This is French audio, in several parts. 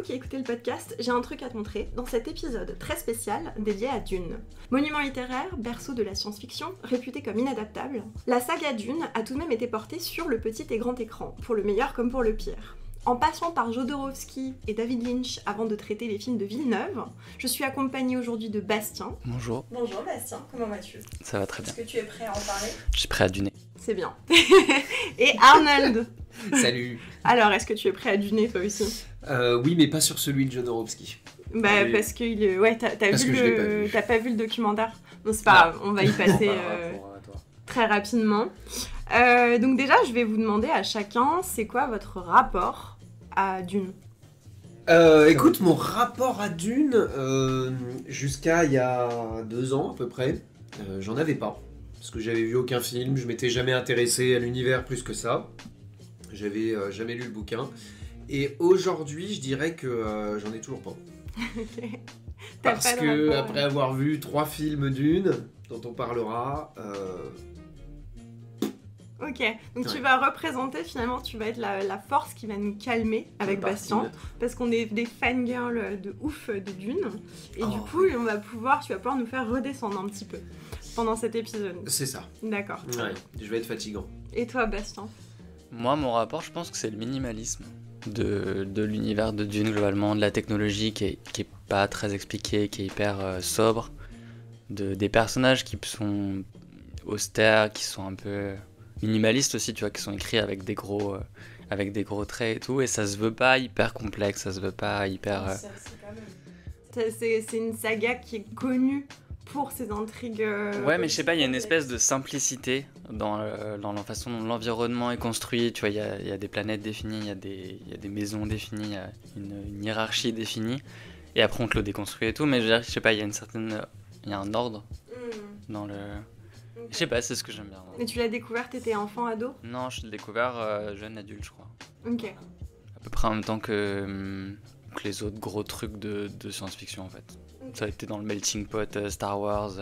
qui écoutez le podcast, j'ai un truc à te montrer dans cet épisode très spécial dédié à Dune. Monument littéraire, berceau de la science-fiction, réputé comme inadaptable, la saga Dune a tout de même été portée sur le petit et grand écran, pour le meilleur comme pour le pire. En passant par Jodorowsky et David Lynch avant de traiter les films de Villeneuve, je suis accompagnée aujourd'hui de Bastien. Bonjour. Bonjour Bastien, comment vas-tu? Ça va très bien. Est-ce que tu es prêt à en parler? Je suis prêt à duner. C'est bien. Et Arnold. Salut. Alors, est-ce que tu es prêt à duner toi aussi? Oui, mais pas sur celui de Jodorowsky. Bah, Ah, oui. parce que ouais, t'as pas vu le documentaire. Non, c'est pas grave, on va y passer Par rapport à toi. très rapidement. Donc déjà, je vais vous demander à chacun, c'est quoi votre rapport à Dune? Écoute, mon rapport à Dune, jusqu'à il y a 2 ans à peu près, j'en avais pas. Parce que j'avais vu aucun film, je m'étais jamais intéressé à l'univers plus que ça. J'avais jamais lu le bouquin. Et aujourd'hui, je dirais que j'en ai toujours pas. Ok. Parce pas de que rapport, après avoir vu 3 films Dune, dont on parlera, Ok, donc tu Ouais. vas représenter finalement, tu vas être la force qui va nous calmer avec Bastien, parce qu'on est des fangirls de ouf de Dune, et du coup tu vas pouvoir nous faire redescendre un petit peu pendant cet épisode. c'est ça. D'accord. Ouais, je vais être fatigant. Et toi Bastien? Moi, mon rapport, je pense que c'est le minimalisme de l'univers de Dune, globalement, de la technologie qui est pas très expliquée, qui est hyper sobre, des personnages qui sont austères, qui sont un peu minimalistes aussi, tu vois, qui sont écrits avec des gros traits et tout, et ça se veut pas hyper complexe, ça se veut pas hyper... C'est une saga qui est connue pour ses intrigues. Ouais, mais je sais pas, il y a une espèce de simplicité dans la façon dont l'environnement est construit. Tu vois, il y a des planètes définies, il y a des maisons définies, il y a une hiérarchie définie. Et après, on te le déconstruit et tout. Mais je sais pas, il y a un ordre dans le... Je sais pas, c'est ce que j'aime bien. Et tu l'as découvert, t'étais enfant, ado? Non, je l'ai découvert jeune adulte, je crois. Ok. À peu près en même temps que les autres gros trucs de science-fiction, en fait. Ça a été dans le melting pot Star Wars,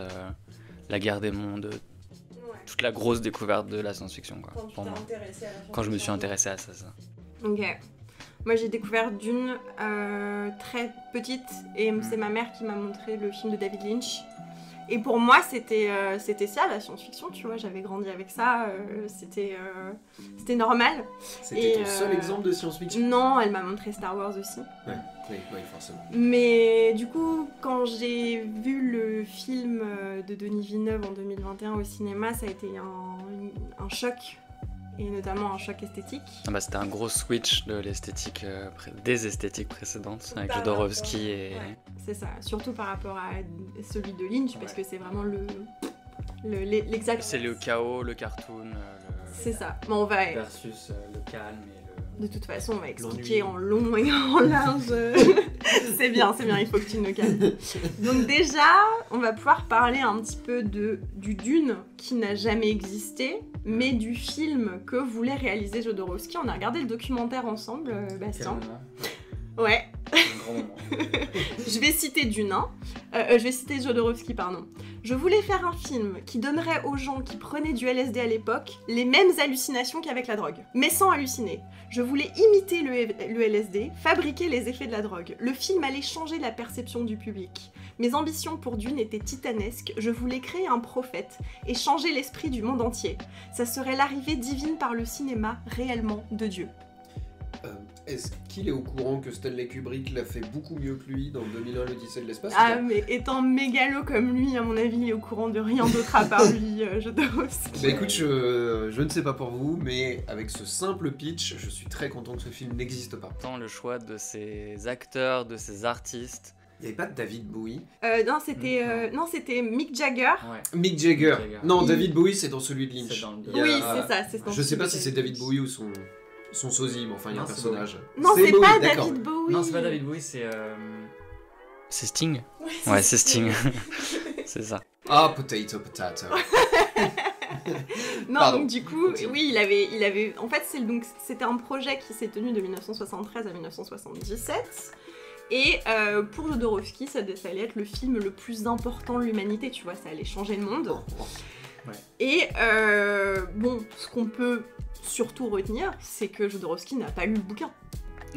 la guerre des mondes, toute la grosse découverte de la science-fiction, quoi, pour moi. Quand je me suis intéressé à ça. Ok. Moi j'ai découvert Dune très petite et c'est ma mère qui m'a montré le film de David Lynch. Et pour moi c'était ça la science-fiction, tu vois, j'avais grandi avec ça, c'était normal. C'était Et, ton seul exemple de science-fiction? Non, elle m'a montré Star Wars aussi. Oui, forcément. Mais du coup, quand j'ai vu le film de Denis Villeneuve en 2021 au cinéma, ça a été un choc, et notamment un choc esthétique. Ah bah, c'était un gros switch de l'esthétique, des esthétiques précédentes, avec Jodorowsky et... Ouais, c'est ça, surtout par rapport à celui de Lynch, parce que c'est vraiment l'exact... C'est le chaos, le cartoon, C'est ça. Bon, on va... versus le calme et De toute façon, on va expliquer L'ennui. en long et en large. C'est bien, il faut que tu nous calmes. Donc déjà, on va pouvoir parler un petit peu du Dune qui n'a jamais existé, mais du film que voulait réaliser Jodorowsky. On a regardé le documentaire ensemble, Bastien. Ouais. Un grand moment. Je vais citer Dune, hein. Je vais citer Jodorowsky, pardon. Je voulais faire un film qui donnerait aux gens qui prenaient du LSD à l'époque les mêmes hallucinations qu'avec la drogue, mais sans halluciner. Je voulais imiter le LSD, fabriquer les effets de la drogue. Le film allait changer la perception du public. Mes ambitions pour Dune étaient titanesques. Je voulais créer un prophète et changer l'esprit du monde entier. Ça serait l'arrivée divine par le cinéma, réellement, de Dieu. Est-ce qu'il est au courant que Stanley Kubrick l'a fait beaucoup mieux que lui dans 2001 l'Odyssée de l'espace? Ah, mais étant mégalo comme lui, à mon avis, il est au courant de rien d'autre à part lui, Jodorowsky. Bah écoute, je ne sais pas pour vous, mais avec ce simple pitch, je suis très content que ce film n'existe pas. Tant le choix de ces acteurs, de ces artistes... Il n'y avait pas de David Bowie? Non, c'était Mick Jagger. Ouais. Mick Jagger. Non, Il- David Bowie, c'est dans celui de Lynch. C'est dans le- Il y a- Oui, c'est ça. C'est Je sais pas si c'est David Bowie ou son sosie, mais enfin il y a un Non, c'est personnage. Non, c'est Bowie, pas d'accord. David Bowie. Non, c'est pas David Bowie, c'est... C'est Sting? Ouais, c'est Sting. C'est ça. Ah, potato. Non, Pardon. donc du coup, Continue. oui, il avait. En fait, c'était un projet qui s'est tenu de 1973 à 1977. Et pour Jodorowsky, ça allait être le film le plus important de l'humanité, tu vois, ça allait changer le monde. Ouais. Et bon, ce qu'on peut surtout retenir, c'est que Jodorowsky n'a pas lu le bouquin.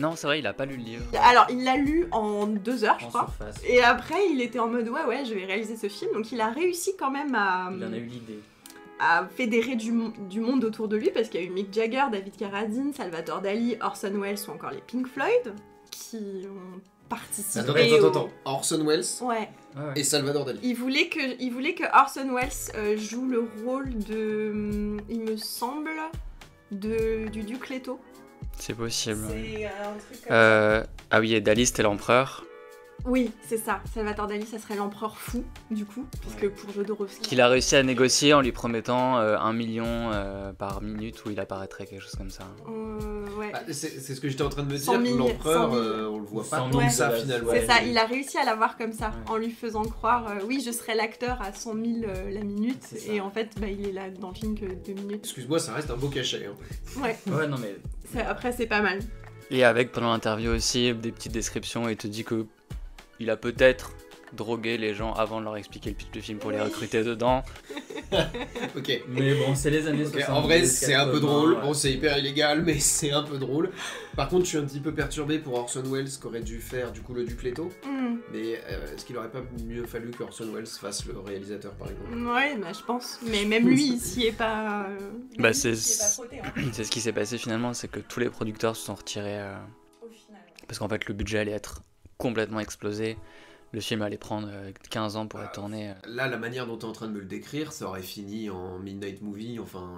Non, c'est vrai, il a pas lu le livre. Alors, il l'a lu en 2 heures, je En crois. surface. Et après, il était en mode ouais, je vais réaliser ce film. Donc, il a réussi quand même Il en a eu l'idée. à fédérer du monde autour de lui, parce qu'il y a eu Mick Jagger, David Carradine, Salvador Dali, Orson Welles ou encore les Pink Floyd qui ont participé. Attends. Orson Welles Ouais. et Salvador Dali. Il voulait que Orson Welles joue le rôle de, il me semble, du Duc Leto. C'est possible. C'est un truc comme Ah oui, et Dali, c'était l'empereur. Oui, c'est ça. Salvador Dali, ça serait l'empereur fou, du coup, puisque pour Jodorowsky... Qu'il a réussi à négocier en lui promettant 1 million par minute où il apparaîtrait, quelque chose comme ça. Ouais. Ah, c'est ce que j'étais en train de me dire, 100 000, l'empereur, 100 000. on le voit pas 100 tant 000 que ça ouais. finalement. C'est ça, il a réussi à l'avoir comme ça, Ouais. en lui faisant croire, oui, je serai l'acteur à 100 000 la minute, C'est ça. et en fait, bah, il est là dans le film que 2 minutes. Excuse-moi, ça reste un beau cachet. Hein. Ouais, Ouais, non mais... après, c'est pas mal. Et avec, pendant l'interview aussi, des petites descriptions, il te dit que il a peut-être drogué les gens avant de leur expliquer le pitch du film pour les recruter dedans. Ok. Mais bon, c'est les années Ok, 70. en vrai, c'est un peu 80, drôle. ouais. Bon, c'est hyper illégal, mais c'est un peu drôle. Par contre, je suis un petit peu perturbé pour Orson Welles, qui aurait dû faire du coup le Duc Leto. Mais est-ce qu'il aurait pas mieux fallu que Orson Welles fasse le réalisateur, par exemple? Ouais, bah, je pense. Mais même lui, il s'y est pas... Bah, il c'est- s'y est pas frotté, hein, C'est ce qui s'est passé finalement, c'est que tous les producteurs se sont retirés au final. parce qu'en fait le budget allait être complètement explosé. Le film allait prendre 15 ans pour être tourné. Là, la manière dont tu es en train de me le décrire, ça aurait fini en Midnight Movie, enfin,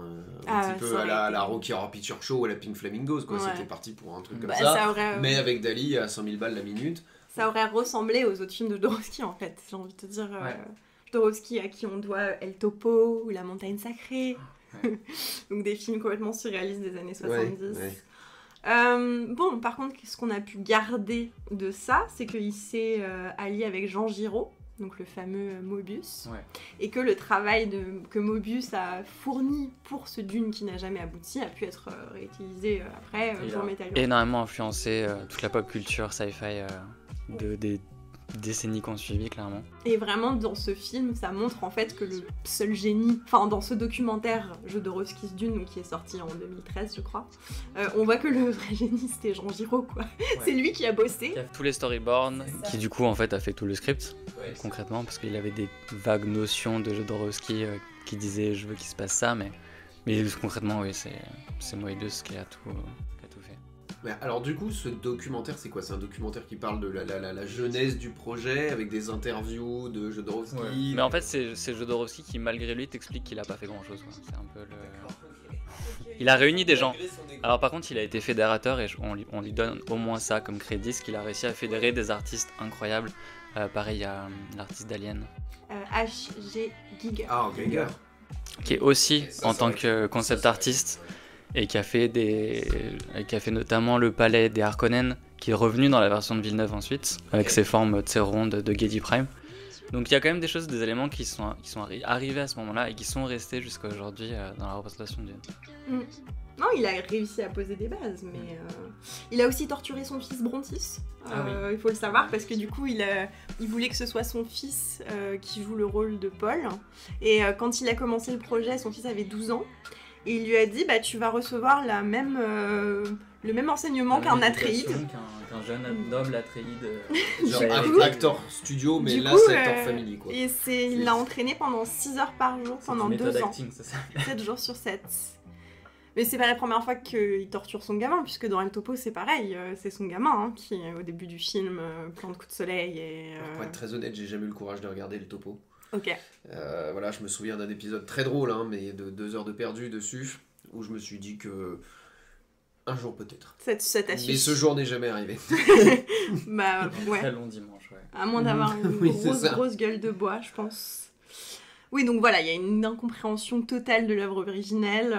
un Ah, petit peu ça à aurait la été- Rocky Horror Picture Show ou à la Pink Flamingos, quoi. Ouais. C'était parti pour un truc comme Bah, ça. ça aurait... Mais avec Dali à 100 000 balles la minute. Ça aurait ressemblé aux autres films de Jodorowsky en fait, j'ai envie de te dire. Ouais. Jodorowsky à qui on doit El Topo ou La Montagne Sacrée. Ouais. Donc des films complètement surréalistes des années 70. Ouais. Bon, par contre, ce qu'on a pu garder de ça, c'est qu'il s'est allié avec Jean Giraud, donc le fameux Mobius, Ouais. et que le travail que Mobius a fourni pour ce Dune qui n'a jamais abouti a pu être réutilisé après Il pour a Metal Gear. énormément influencé toute la pop culture sci-fi des décennies qu'on suivi, clairement. Et vraiment, dans ce film, ça montre en fait que le seul génie, enfin dans ce documentaire Jodorowsky's Dune, donc, qui est sorti en 2013, je crois, on voit que le vrai génie, c'était Jean Giraud, quoi. C'est lui qui a bossé. Il y a tous les storyboards, C'est ça. qui du coup en fait a fait tout le script, concrètement, parce qu'il avait des vagues notions de Jodorowsky qui disaient je veux qu'il se passe ça, mais concrètement, oui, c'est Moebius qui a tout fait. Mais alors du coup, ce documentaire, c'est quoi? C'est un documentaire qui parle de la jeunesse du projet, avec des interviews de Jodorowsky. Mais en fait, c'est Jodorowsky qui, malgré lui, t'explique qu'il a pas fait grand-chose. Quoi. C'est un peu le... Il a réuni des gens. Alors par contre, il a été fédérateur et on lui donne au moins ça comme crédit, qu'il a réussi à fédérer des artistes incroyables. Pareil, il y a l'artiste d'Alien, H.G. Giger. Ah, Geiger. qui est aussi Ça, en ça tant aurait- que concept ça, artiste et qui a fait notamment le palais des Harkonnen, qui est revenu dans la version de Villeneuve ensuite, avec ses formes rondes de Geddy Prime. Donc il y a quand même des choses, des éléments qui sont arrivés à ce moment-là et qui sont restés jusqu'à aujourd'hui dans la représentation du... Non, il a réussi à poser des bases, mais il a aussi torturé son fils Brontis. Ah oui. Il faut le savoir parce que du coup, il voulait que ce soit son fils qui joue le rôle de Paul. Et quand il a commencé le projet, son fils avait 12 ans. Et il lui a dit, bah, tu vas recevoir le même enseignement qu'un Atréide. Qu'un jeune noble Atréide. Genre acteur studio, mais Du là coup, c'est acteur family, quoi. Et il l'a entraîné pendant 6 heures par jour, pendant 2 ans. c'est ça. 7 jours sur 7. Mais c'est pas la première fois qu'il torture son gamin, puisque dans El Topo c'est pareil, c'est son gamin hein, qui au début du film plante coup de soleil et... Pour être très honnête, j'ai jamais eu le courage de regarder le topo. Ok. Voilà, je me souviens d'un épisode très drôle, hein, mais de 2 heures de perdu dessus, où je me suis dit que... Un jour peut-être. Ça t'a Mais suffi. ce jour n'est jamais arrivé. Bah ouais. Très long dimanche, ouais. À moins d'avoir une Oui, c'est ça. grosse gueule de bois, je pense. Oui, donc voilà, il y a une incompréhension totale de l'œuvre originelle.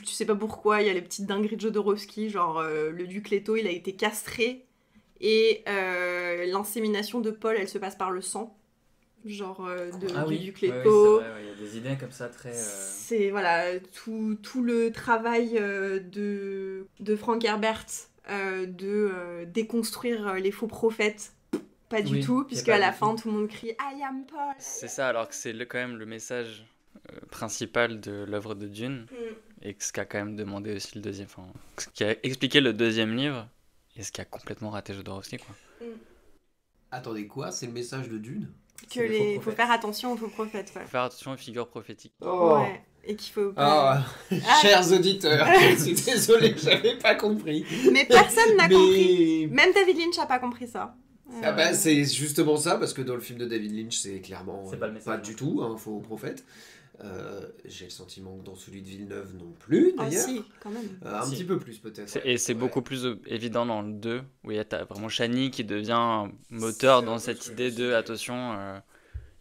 Je sais pas pourquoi, il y a les petites dingueries de Jodorowsky, genre le duc Leto, il a été castré, et l'insémination de Paul, elle se passe par le sang. Genre du duc Leto. c'est vrai, il y a des idées comme ça très... C'est voilà, tout le travail de Frank Herbert de déconstruire les faux prophètes. Pas du Oui, tout, c'est puisque pas à la du fin tout. tout le monde crie I am Paul. C'est ça, alors que c'est quand même le message principal de l'œuvre de Dune, et ce qu'a quand même demandé aussi le deuxième... Enfin, ce qui a expliqué le deuxième livre, et ce qui a complètement raté Jodorowsky, quoi. Attendez, quoi? C'est le message de Dune? Faut faire attention aux faux prophètes. Ouais. Faut faire attention aux figures prophétiques. Oh. Ouais. Et qu'il faut pas... Chers auditeurs, je suis désolé, j'avais pas compris. Mais personne n'a compris. Même David Lynch a pas compris ça. Ah bah, c'est justement ça, parce que dans le film de David Lynch, c'est clairement C'est pas le message, du tout un faux prophète. J'ai le sentiment que dans celui de Villeneuve non plus, Ah d'ailleurs. si, quand même. Un Si. petit peu plus peut-être. Et c'est beaucoup plus évident dans le 2, où il y a vraiment Chani qui devient moteur dans cette idée de attention,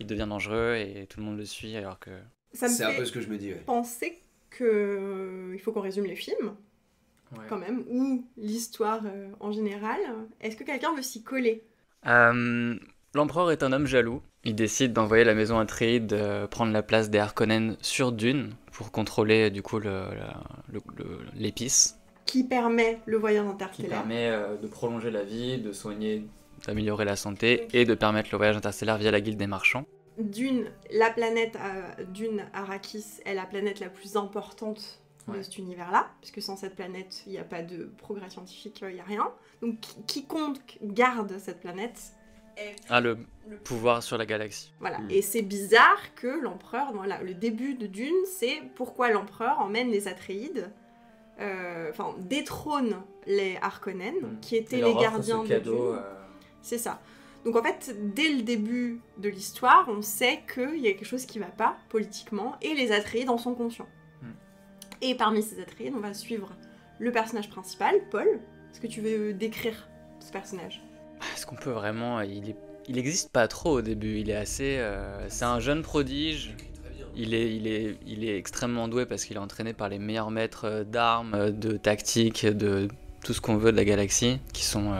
il devient dangereux et tout le monde le suit, alors que... Ça me C'est un fait peu ce que je me dis, ouais. penser que il faut qu'on résume les films, quand même, ou l'histoire en général. Est-ce que quelqu'un veut s'y coller? L'empereur est un homme jaloux. Il décide d'envoyer la maison Atréide prendre la place des Harkonnen sur Dune pour contrôler du coup l'épice. Qui permet le voyage Qui interstellaire. permet de prolonger la vie, de soigner, d'améliorer la santé et de permettre le voyage interstellaire via la guilde des marchands. Dune, la planète Dune, Arrakis, est la planète la plus importante de Ouais. cet univers-là, puisque sans cette planète, il n'y a pas de progrès scientifique, il n'y a rien. Donc quiconque garde cette planète est Ah, le pouvoir sur la galaxie. Voilà. Et c'est bizarre que l'empereur, voilà, le début de Dune, c'est pourquoi l'empereur emmène les Atréides, détrône les Harkonnen, qui étaient les gardiens de Dune. C'est ça. Donc en fait, dès le début de l'histoire, on sait qu'il y a quelque chose qui va pas politiquement, et les Atréides en sont conscients. Et parmi ces Atréides, on va suivre le personnage principal, Paul. Est-ce que tu veux décrire ce personnage? Est-ce qu'on peut vraiment... Il existe pas trop au début, il est assez... c'est un jeune prodige, il est extrêmement doué parce qu'il est entraîné par les meilleurs maîtres d'armes, de tactique, de tout ce qu'on veut de la galaxie, qui sont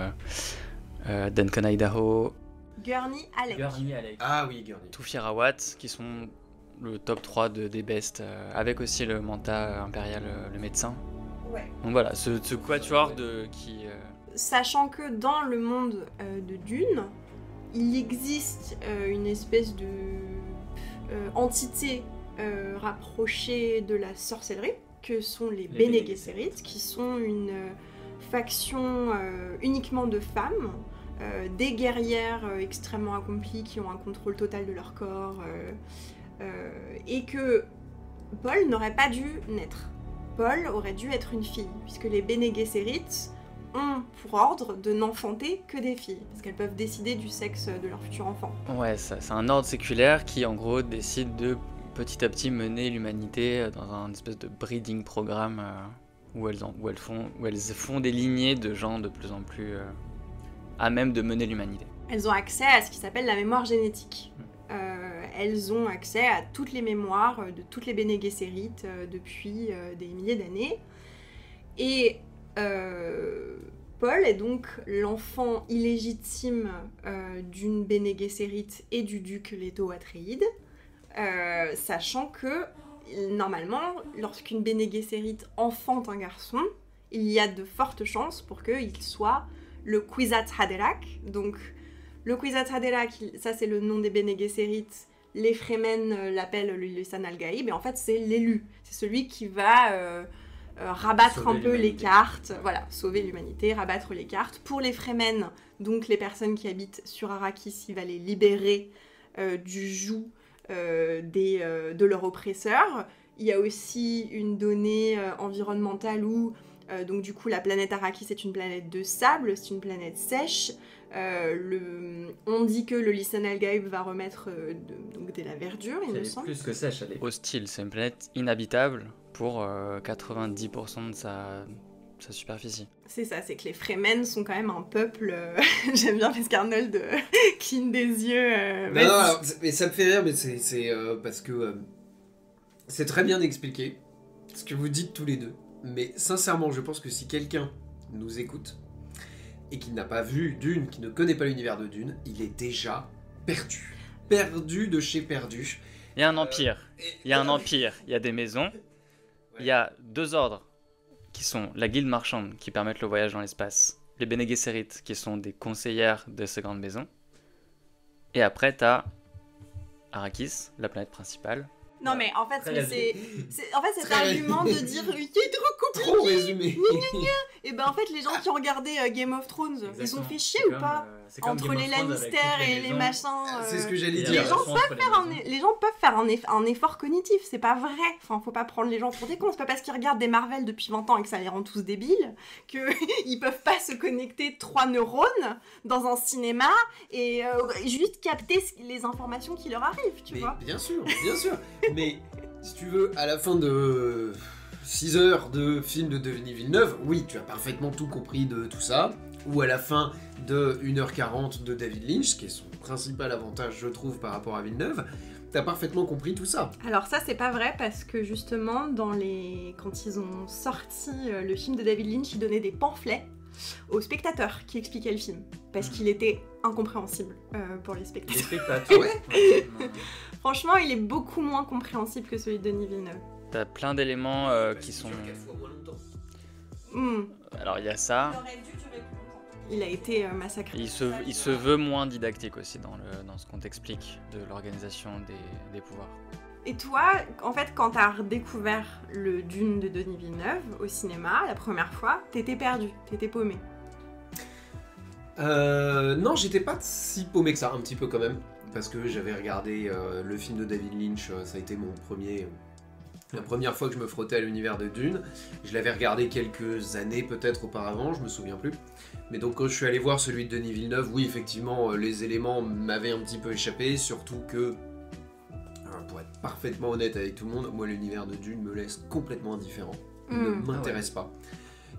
Duncan Idaho, Gurney Halleck. Ah oui, Gurney. Tufi Rawat, qui sont le top 3 des bestes, avec aussi le manta impérial, le médecin. Ouais. Donc voilà, ce quatuor qui... Sachant que dans le monde de Dune, il existe une espèce de entité rapprochée de la sorcellerie, que sont les Bene Gesserit, qui sont une faction uniquement de femmes, des guerrières extrêmement accomplies qui ont un contrôle total de leur corps, et que Paul n'aurait pas dû naître. Paul aurait dû être une fille, puisque les Bene Gesserit ont pour ordre de n'enfanter que des filles, parce qu'elles peuvent décider du sexe de leur futur enfant. Ouais, c'est un ordre séculaire qui en gros décide de petit à petit mener l'humanité dans un espèce de breeding programme où elles font des lignées de gens de plus en plus à même de mener l'humanité. Elles ont accès à ce qui s'appelle la mémoire génétique. Elles ont accès à toutes les mémoires de toutes les Bene Gesserit depuis des milliers d'années. Et Paul est donc l'enfant illégitime d'une Bene Gesserit et du duc Leto Atréide, sachant que, normalement, lorsqu'une Bene Gesserit enfante un garçon, il y a de fortes chances pour qu'il soit le Kwisatz Haderach. Donc, le Kwisatz Haderach, ça c'est le nom des Bene Gesserit. Les Fremen l'appellent le Lisan al-Gaïb, et en fait c'est l'élu. C'est celui qui va rabattre Sauver un peu les l'humanité. cartes, voilà, sauver l'humanité, rabattre les cartes. Pour les Fremen, donc les personnes qui habitent sur Arrakis, il va les libérer du joug de leur oppresseur. Il y a aussi une donnée environnementale où, donc du coup, la planète Arrakis est une planète de sable, c'est une planète sèche. On dit que le Lisan al-Gaïb va remettre donc de la verdure, il me semble. plus que sèche, elle est hostile, c'est une planète inhabitable pour 90% de sa superficie. C'est ça, c'est que les Fremen sont quand même un peuple... J'aime bien parce qu'Arnold cligne des yeux. Non, alors, mais ça me fait rire, mais c'est parce que c'est très bien expliqué ce que vous dites tous les deux. Mais sincèrement, je pense que si quelqu'un nous écoute et qui n'a pas vu Dune, qui ne connaît pas l'univers de Dune, il est déjà perdu. Perdu de chez perdu. Il y a un empire, il y a un empire, il y a des maisons, il y a deux ordres qui sont la guilde marchande qui permettent le voyage dans l'espace, les Bene Gesserit qui sont des conseillères de ces grandes maisons, et après t'as Arrakis, la planète principale. Non mais en fait, Très résumé. en fait cet Très argument de dire il est trop compliqué. Trop résumé. Et ben en fait les gens qui ont regardé Game of Thrones, ils ont Exactement. fait chier C'est ou comme, pas c'est comme entre Game les of Thrones avec Lannister toutes et les maisons. machins. C'est ce que j'allais Et dire. la gens relation entre les maisons. Les gens peuvent faire un effort cognitif, c'est pas vrai. Enfin, faut pas prendre les gens pour des cons. C'est pas parce qu'ils regardent des Marvel depuis 20 ans et que ça les rend tous débiles qu'ils peuvent pas se connecter 3 neurones dans un cinéma et juste capter les informations qui leur arrivent, tu Mais vois. bien sûr, bien sûr. Mais si tu veux, à la fin de 6 heures de film de Denis Villeneuve, oui, tu as parfaitement tout compris de tout ça. Ou à la fin de 1h40 de David Lynch, qui est son principal avantage, je trouve, par rapport à Villeneuve, t'as parfaitement compris tout ça. Alors ça c'est pas vrai parce que justement quand ils ont sorti le film de David Lynch, ils donnaient des pamphlets aux spectateurs qui expliquaient le film parce qu'il était incompréhensible pour les Les spectateurs. spectateurs. Ouais. Franchement, il est beaucoup moins compréhensible que celui de Denis Villeneuve. T'as plein d'éléments qui sont... Hmm. Alors il y a ça, Il a été massacré. il se veut moins didactique aussi dans ce qu'on t'explique de l'organisation des pouvoirs. Et toi, en fait, quand t'as redécouvert le Dune de Denis Villeneuve au cinéma la première fois, t'étais perdu, t'étais paumé. Non, j'étais pas si paumé que ça, un petit peu quand même. Parce que j'avais regardé le film de David Lynch, ça a été la première fois que je me frottais à l'univers de Dune. Je l'avais regardé quelques années peut-être auparavant, je me souviens plus. Mais donc quand je suis allé voir celui de Denis Villeneuve, oui effectivement les éléments m'avaient un petit peu échappé, surtout que, pour être parfaitement honnête avec tout le monde, moi l'univers de Dune me laisse complètement indifférent. Il ne m'intéresse pas.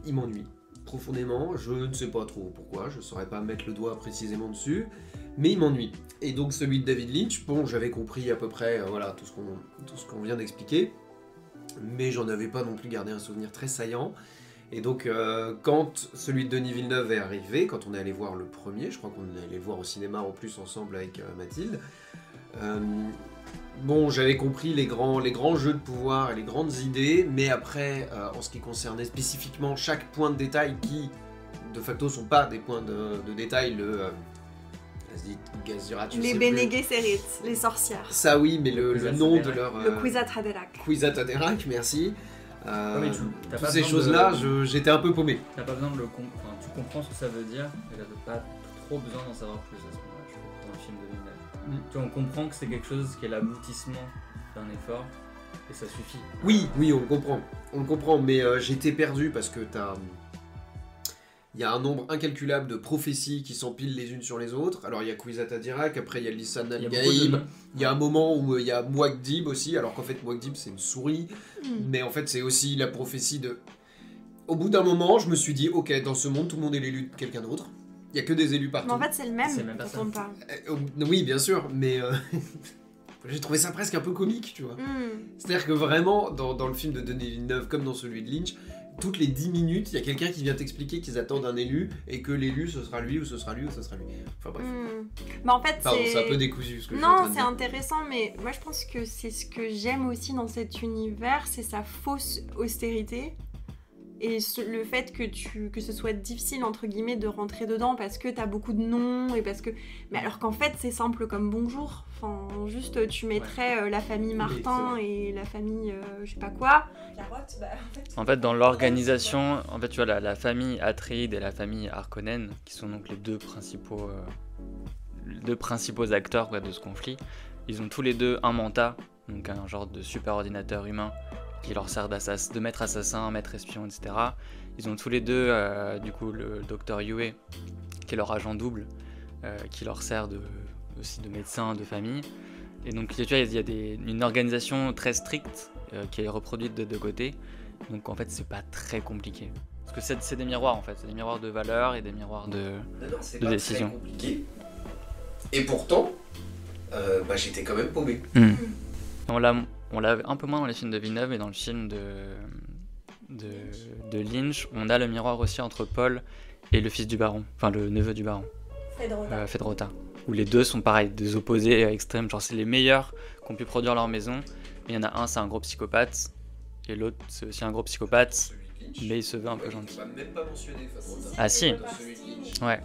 Il m'ennuie profondément, je ne sais pas trop pourquoi, je saurais pas mettre le doigt précisément dessus, mais il m'ennuie. Et donc celui de David Lynch, bon j'avais compris à peu près voilà, tout ce qu'on vient d'expliquer, mais j'en avais pas non plus gardé un souvenir très saillant. Et donc quand celui de Denis Villeneuve est arrivé, quand on est allé voir le premier, je crois qu'on est allé le voir au cinéma en plus ensemble avec Mathilde, bon j'avais compris les grands jeux de pouvoir et les grandes idées, mais après en ce qui concernait spécifiquement chaque point de détail qui de facto sont pas des points de détail, Les Bene Gesserit, les sorcières. ça oui, mais le nom de leur Le Kwisatz Haderach. Kwisatz Haderach, merci. mais t'as Toutes pas ces besoin choses-là, de- j'étais un peu paumé. T'as pas besoin de le comprendre. Enfin, tu comprends ce que ça veut dire, mais t'as pas trop besoin d'en savoir plus à ce moment-là, je trouve, dans le film de Villeneuve. Tu vois, on comprend que c'est quelque chose qui est l'aboutissement d'un effort, et ça suffit. Oui, on le comprend, mais j'étais perdu parce que il y a un nombre incalculable de prophéties qui s'empilent les unes sur les autres. Alors il y a Kwisatz Haderach, après il y a Lisan Il y a al-Gaïb, beaucoup de- il y a un moment où il y a Muad'Dib aussi, alors qu'en fait Muad'Dib c'est une souris, mais en fait c'est aussi la prophétie de... Au bout d'un moment, je me suis dit, ok, dans ce monde, tout le monde est l'élu de quelqu'un d'autre. Il y a que des élus partout. Mais en fait, c'est le même C'est la même dont personne. on parle. Oui, bien sûr, mais j'ai trouvé ça presque un peu comique, tu vois. Hmm. C'est-à-dire que vraiment, dans le film de Denis Villeneuve, comme dans celui de Lynch, toutes les 10 minutes, il y a quelqu'un qui vient t'expliquer qu'ils attendent un élu, et que l'élu, ce sera lui, ou ce sera lui, ou ce sera lui. Enfin bref. Bah en fait, Pardon, c'est... c'est un peu décousu ce que je suis en Non, train de c'est dire. intéressant, mais moi je pense que c'est ce que j'aime aussi dans cet univers, c'est sa fausse austérité. Et le fait que ce soit difficile, entre guillemets, de rentrer dedans parce que t'as beaucoup de noms et parce que... Mais alors qu'en fait, c'est simple comme bonjour. Enfin, juste, tu mettrais la famille Martin c'est et la famille je sais pas quoi. Carotte, bah en fait. En fait, dans l'organisation, en fait, tu vois, la famille Atreides et la famille Harkonnen, qui sont donc les deux principaux acteurs quoi, de ce conflit, ils ont tous les deux un manta, donc un genre de super ordinateur humain qui leur sert de maître assassin, maître espion, etc. Ils ont tous les deux, du coup, le docteur Yue, qui est leur agent double, qui leur sert aussi de médecin de famille. Et donc, tu vois, il y a une organisation très stricte qui est reproduite de deux côtés. Donc, en fait, c'est pas très compliqué. Parce que c'est des miroirs, en fait. C'est des miroirs de valeurs et des miroirs de C'est de pas décision. très compliqué. Et pourtant, j'étais quand même paumé. On l'a un peu moins dans les films de Villeneuve et dans le film de Lynch, on a le miroir aussi entre Paul et le fils du baron, enfin le neveu du baron, Fedrota, où les deux sont pareils, des opposés extrêmes, genre c'est les meilleurs qui ont pu produire leur maison, mais il y en a un c'est un gros psychopathe, et l'autre c'est aussi un gros psychopathe, mais il se veut un peu gentil. On va même pas mentionner Fedrota. Ah si, ouais.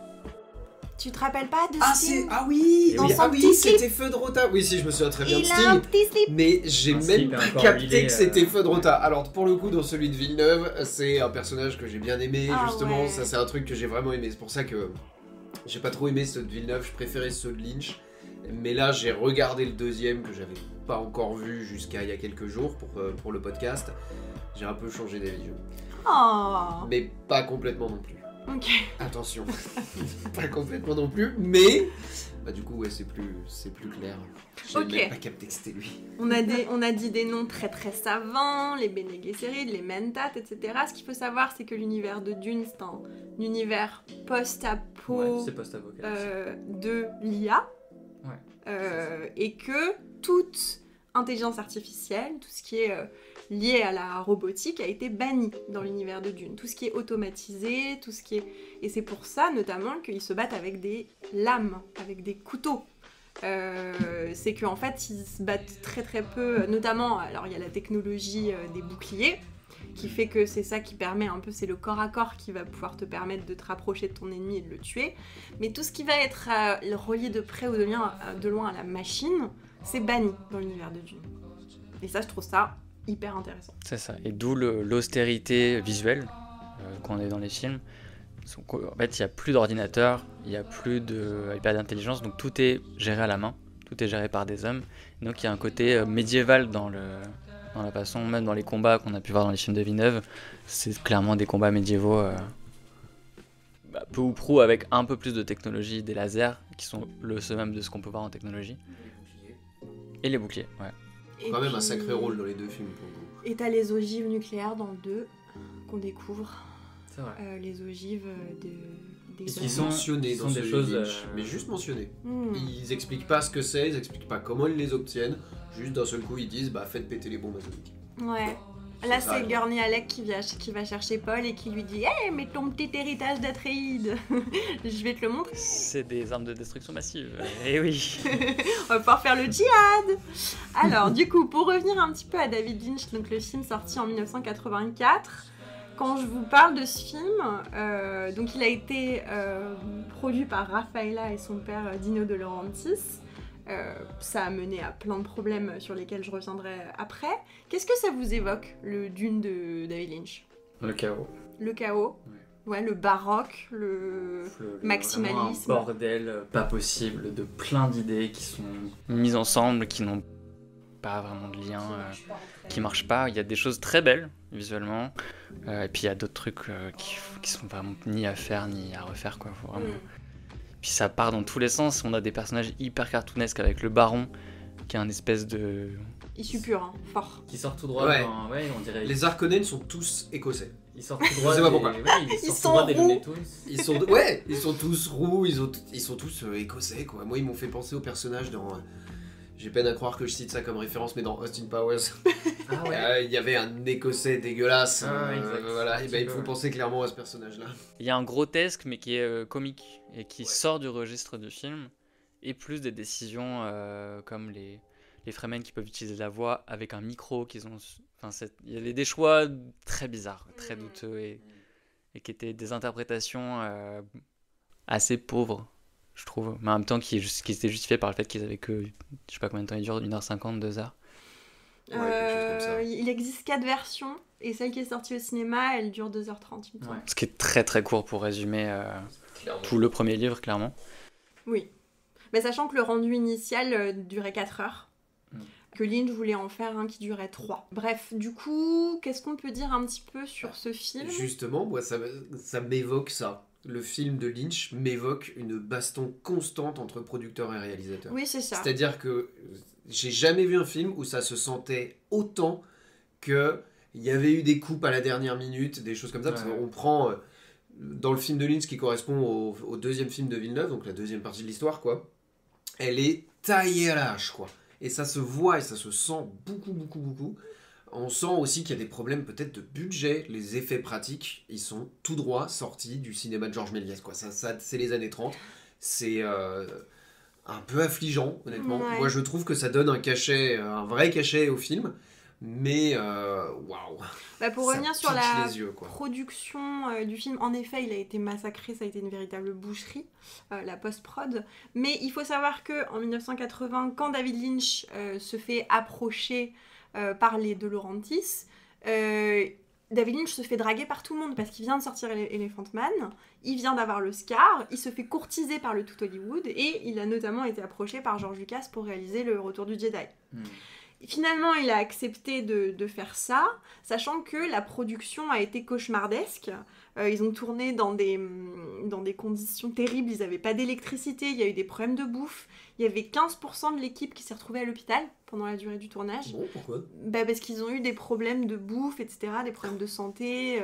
Tu te rappelles pas de Sting? Ah oui, Dans son ah oui, petit slip. c'était Feu de Rota. Oui, si, je me souviens très bien de Il a un Sting. petit slip. Mais j'ai Un même slip pas encore capté huilé, que c'était Feu de Rota. Alors, pour le coup, dans celui de Villeneuve, c'est un personnage que j'ai bien aimé, Ah justement. ouais. Ça, c'est un truc que j'ai vraiment aimé. C'est pour ça que j'ai pas trop aimé ceux de Villeneuve. Je préférais ceux de Lynch. Mais là, j'ai regardé le deuxième que j'avais pas encore vu jusqu'à il y a quelques jours pour le podcast. J'ai un peu changé d'avis. Oh. Mais pas complètement non plus. Ok. Attention, pas complètement non plus, mais bah du coup ouais c'est plus clair. J'ai Ok. même pas capté que c'était lui. On a dit des noms très très savants, les Bene Gesserit, les Mentat, etc. Ce qu'il faut savoir, c'est que l'univers de Dune, c'est un univers post-apo Ouais, c'est post-apocalypse. de l'IA. Ouais. Et que toute intelligence artificielle, tout ce qui est lié à la robotique a été banni dans l'univers de Dune. Tout ce qui est automatisé, tout ce qui est... Et c'est pour ça notamment qu'ils se battent avec des lames, avec des couteaux. C'est qu'en fait ils se battent très très peu, notamment, alors il y a la technologie des boucliers, qui fait que c'est ça qui permet un peu, c'est le corps à corps qui va pouvoir te permettre de te rapprocher de ton ennemi et de le tuer. Mais tout ce qui va être relié de près ou de loin à la machine, c'est banni dans l'univers de Dune. Et ça, je trouve ça hyper intéressant. C'est ça, et d'où l'austérité visuelle qu'on est dans les films. En fait, il n'y a plus d'ordinateur, il n'y a plus d'intelligence, donc tout est géré à la main, tout est géré par des hommes. Donc il y a un côté médiéval dans la façon, même dans les combats qu'on a pu voir dans les films de Villeneuve, c'est clairement des combats médiévaux peu ou prou avec un peu plus de technologie, des lasers qui sont le summum de ce qu'on peut voir en technologie. Et les boucliers, ouais. Et Quand même puis- un sacré rôle dans les deux films pour le coup. Et t'as les ogives nucléaires dans le 2 qu'on découvre. C'est vrai. Les ogives des Qui hommes. sont- Mentionnés qui dans sont des celui choses, de Lynch, mais juste mentionnés. Hmm. Ils expliquent pas ce que c'est, ils expliquent pas comment ils les obtiennent. Juste d'un seul coup ils disent bah faites péter les bombes atomiques. Ouais. Là, C'est ça, c'est Gurney Halleck qui va chercher Paul et qui lui dit « Hey, mais ton petit héritage d'Atréide, je vais te le montrer. C'est des armes de destruction massive, et oui. On va pouvoir faire le djihad !» Alors, du coup, pour revenir un petit peu à David Lynch, donc le film sorti en 1984, quand je vous parle de ce film, donc il a été produit par Raffaella et son père Dino De Laurentiis. Ça a mené à plein de problèmes sur lesquels je reviendrai après. Qu'est-ce que ça vous évoque, le Dune de David Lynch? Le chaos. Le chaos, ouais, le baroque, le maximalisme. Vraiment un bordel pas possible de plein d'idées qui sont... Mises ensemble, qui n'ont pas vraiment de lien, qui marchent pas. Il y a des choses très belles, visuellement, et puis il y a d'autres trucs qui sont vraiment ni à faire ni à refaire, quoi. Faut vraiment... Puis ça part dans tous les sens. On a des personnages hyper cartoonesques avec le baron, qui est un espèce de... Issu pur, hein, fort. Qui sortent tout droit Ouais. ouais, on dirait... Les Harkonnen sont tous écossais. Ils sortent tout droit Je sais pas pourquoi. ouais, Ils sortent sont tout droit des roux. Looney Tunes. Ils sont tous roux, ils sont tous écossais quoi. Moi ils m'ont fait penser au personnage dans... j'ai peine à croire que je cite ça comme référence, mais dans Austin Powers, Ah ouais. il y avait un écossais dégueulasse. Ah, exact. Voilà, Un et petit ben, il peu, faut ouais. penser clairement à ce personnage-là. Il y a un grotesque, mais qui est comique, et qui sort du registre du film, et plus des décisions comme les Fremen qui peuvent utiliser la voix avec un micro qu'ils ont... Enfin, il y avait des choix très bizarres, très douteux, et qui étaient des interprétations assez pauvres, je trouve. Mais en même temps, qui étaient justifiées par le fait qu'ils avaient que... Je sais pas combien de temps il dure, 1h50, 2h. Ouais, quelque chose comme ça. Il existe 4 versions, et celle qui est sortie au cinéma, elle dure 2h30. il me semble. Ouais. Ce qui est très très court pour résumer tout le premier livre, clairement. Oui. Mais sachant que le rendu initial durait 4 heures. Que Lynch voulait en faire un qui durait 3. Bref, du coup, qu'est-ce qu'on peut dire un petit peu sur ce film? Justement, moi ça m'évoque ça. Le film de Lynch m'évoque une baston constante entre producteur et réalisateur. Oui, c'est ça. C'est-à-dire que j'ai jamais vu un film où ça se sentait autant que il y avait eu des coupes à la dernière minute, des choses comme ça. Parce Ouais. qu'on prend dans le film de Lynch qui correspond au deuxième film de Villeneuve, donc la deuxième partie de l'histoire, quoi. Elle est taillée à la hache, quoi. Et ça se voit et ça se sent beaucoup. On sent aussi qu'il y a des problèmes peut-être de budget. Les effets pratiques, ils sont tout droit sortis du cinéma de Georges Méliès, quoi. Ça c'est les années 30. C'est un peu affligeant, honnêtement. Ouais. Moi, je trouve que ça donne un cachet, un vrai cachet au film. Mais waouh. Bah, pour Ça revenir sur pique la les yeux, quoi. production du film, en effet, il a été massacré, ça a été une véritable boucherie, la post-prod. Mais il faut savoir que en 1980, quand David Lynch se fait approcher par les De Laurentiis, David Lynch se fait draguer par tout le monde parce qu'il vient de sortir Elephant Man, il vient d'avoir l'Oscar, il se fait courtiser par le tout Hollywood et il a notamment été approché par George Lucas pour réaliser Le Retour du Jedi. Finalement, il a accepté de faire ça, sachant que la production a été cauchemardesque. Ils ont tourné dans des conditions terribles, ils n'avaient pas d'électricité, il y a eu des problèmes de bouffe. Il y avait 15% de l'équipe qui s'est retrouvée à l'hôpital pendant la durée du tournage. Bon, pourquoi? Bah parce qu'ils ont eu des problèmes de bouffe, etc., des problèmes de santé.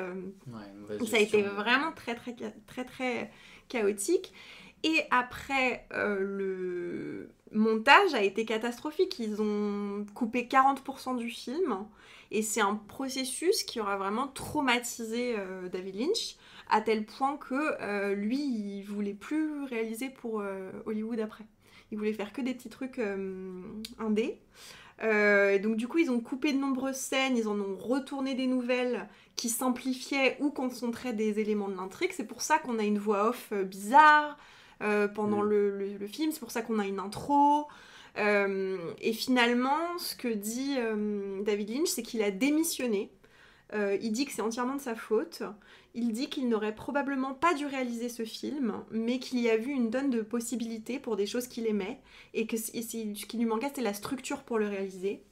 Ça a été vraiment très, très, très, très chaotique. Et après, le montage a été catastrophique. Ils ont coupé 40% du film. Et c'est un processus qui aura vraiment traumatisé David Lynch, à tel point que lui, il voulait plus réaliser pour Hollywood après. Il voulait faire que des petits trucs indés. Donc du coup, ils ont coupé de nombreuses scènes, ils en ont retourné des nouvelles qui simplifiaient ou concentraient des éléments de l'intrigue. C'est pour ça qu'on a une voix off bizarre pendant le film, c'est pour ça qu'on a une intro. Et finalement, ce que dit David Lynch, c'est qu'il a démissionné. Il dit que c'est entièrement de sa faute. Il dit qu'il n'aurait probablement pas dû réaliser ce film, mais qu'il y a vu une tonne de possibilités pour des choses qu'il aimait, et que ce qui lui manquait, c'était la structure pour le réaliser.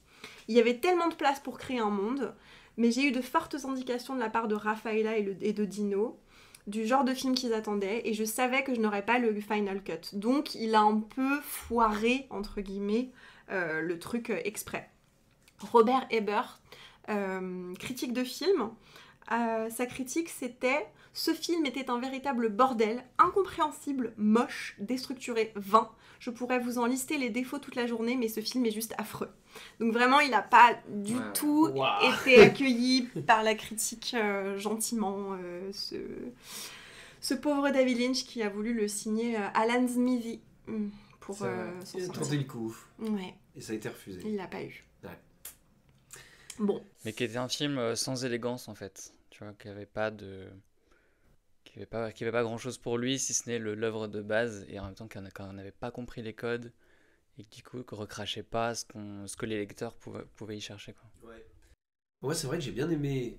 Il y avait tellement de place pour créer un monde, mais j'ai eu de fortes indications de la part de Rafaela et de Dino, du genre de film qu'ils attendaient, et je savais que je n'aurais pas le final cut. Donc il a un peu foiré, entre guillemets, le truc exprès. Robert Ebert, critique de film, sa critique c'était « Ce film était un véritable bordel, incompréhensible, moche, déstructuré, vain. Je pourrais vous en lister les défauts toute la journée, mais ce film est juste affreux. » Donc vraiment, il n'a pas du tout été accueilli par la critique gentiment. Ce pauvre David Lynch qui a voulu le signer Alan Smithy pour s'en il a tenté sortir. le coup. Ouais, Et ça a été refusé. il l'a pas eu. Ouais. Bon. Mais qui était un film sans élégance en fait. Tu vois, qui avait pas grand chose pour lui si ce n'est l'œuvre de base, et en même temps qu'on n'avait pas compris les codes et que du coup qu'on recrachait pas ce que les lecteurs pouvaient y chercher, quoi. Ouais. Moi, c'est vrai que j'ai bien aimé.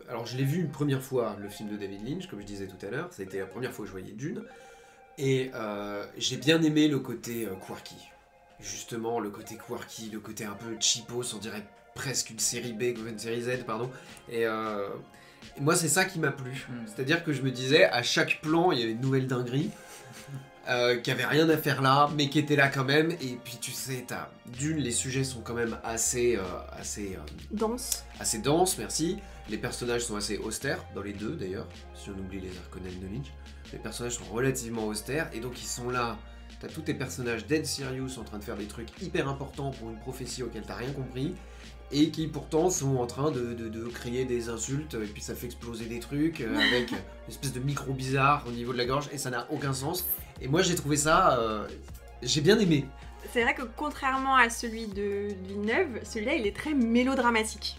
Alors, je l'ai vu une première fois, le film de David Lynch, comme je disais tout à l'heure. Ça a été la première fois que je voyais Dune. Et j'ai bien aimé le côté quirky. Justement, le côté quirky, le côté un peu cheapos, on dirait presque une série B, une série Z, pardon. Et moi, c'est ça qui m'a plu. C'est-à-dire que je me disais, à chaque plan, il y avait une nouvelle dinguerie. Qui avait rien à faire là, mais qui était là quand même. Et puis tu sais, Dune, les sujets sont quand même assez denses, merci. Les personnages sont assez austères, dans les deux d'ailleurs, si on oublie les Harkonnen de Lynch. Les personnages sont relativement austères, et donc ils sont là. T'as tous tes personnages dead serious en train de faire des trucs hyper importants pour une prophétie auquel t'as rien compris, et qui pourtant sont en train de crier des insultes, et puis ça fait exploser des trucs avec une espèce de micro bizarre au niveau de la gorge, et ça n'a aucun sens. Et moi j'ai trouvé ça, j'ai bien aimé. C'est vrai que contrairement à celui de Villeneuve, celui-là il est très mélodramatique.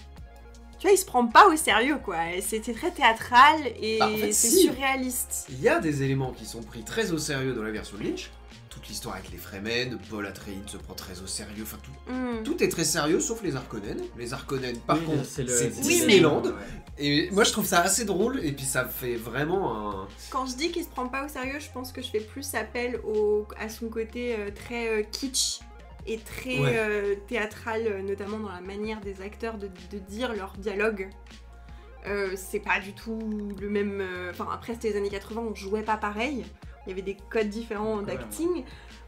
Tu vois, il se prend pas au sérieux quoi, c'était très théâtral et en fait, c'est si. surréaliste. Il y a des éléments qui sont pris très au sérieux dans la version de Lynch. Toute l'histoire avec les Fremen, Paul Atreides se prend très au sérieux, enfin tout est très sérieux sauf les Harkonnen. Les Harkonnen par contre c'est Disneyland. Ouais. Et moi je trouve ça assez drôle, et puis ça fait vraiment un... Quand je dis qu'il se prend pas au sérieux, je pense que je fais plus appel à son côté très kitsch et très théâtral, notamment dans la manière des acteurs de dire leur dialogue. C'est pas du tout le même... Enfin après c'était les années 80, on jouait pas pareil. Il y avait des codes différents d'acting,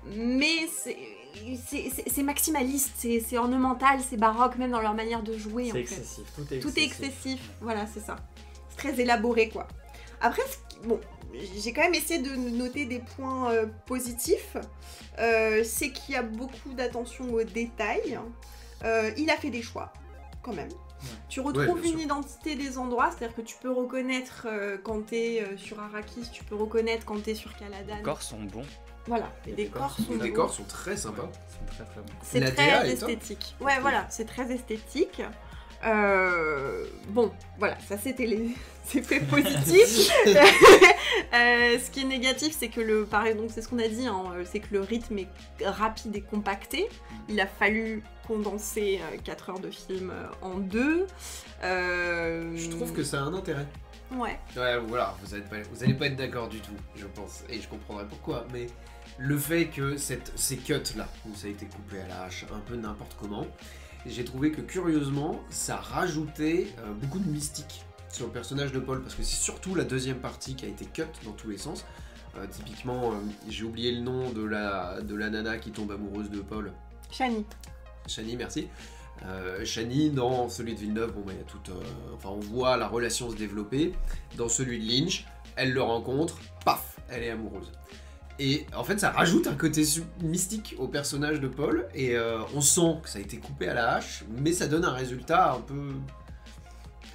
mais c'est maximaliste, c'est ornemental, c'est baroque, même dans leur manière de jouer. C'est en excessif, fait. Tout est excessif, voilà, c'est ça. C'est très élaboré, quoi. Après, bon, j'ai quand même essayé de noter des points positifs. C'est qu'il y a beaucoup d'attention aux détails. Il a fait des choix, quand même. Tu retrouves une identité des endroits, c'est-à-dire que tu peux reconnaître quand t'es sur Arrakis, tu peux reconnaître quand t'es sur Caladan. Les décors sont bons. Voilà, les décors sont Les beaux. décors sont très sympas. Ils sont très très bons. C'est La très DA est esthétique. Ouais, voilà, c'est très esthétique. Bon, voilà, ça c'était les effets positifs. Ce qui est négatif, c'est que pareil, donc c'est ce qu'on a dit, hein, c'est que le rythme est rapide et compacté. Il a fallu condenser 4 heures de film en 2. Je trouve que ça a un intérêt. Ouais. Ouais, voilà, vous allez pas être d'accord du tout, je pense, et je comprendrai pourquoi, mais le fait que ces cuts-là, où ça a été coupé à la hache, un peu n'importe comment, j'ai trouvé que curieusement, ça rajoutait beaucoup de mystique sur le personnage de Paul, parce que c'est surtout la deuxième partie qui a été cut dans tous les sens. Typiquement, j'ai oublié le nom de la nana qui tombe amoureuse de Paul. Chani, merci. Chani, dans celui de Villeneuve, bon, bah, y a toute, on voit la relation se développer. Dans celui de Lynch, elle le rencontre, paf, elle est amoureuse. Et en fait, ça rajoute un côté mystique au personnage de Paul, et on sent que ça a été coupé à la hache, mais ça donne un résultat un peu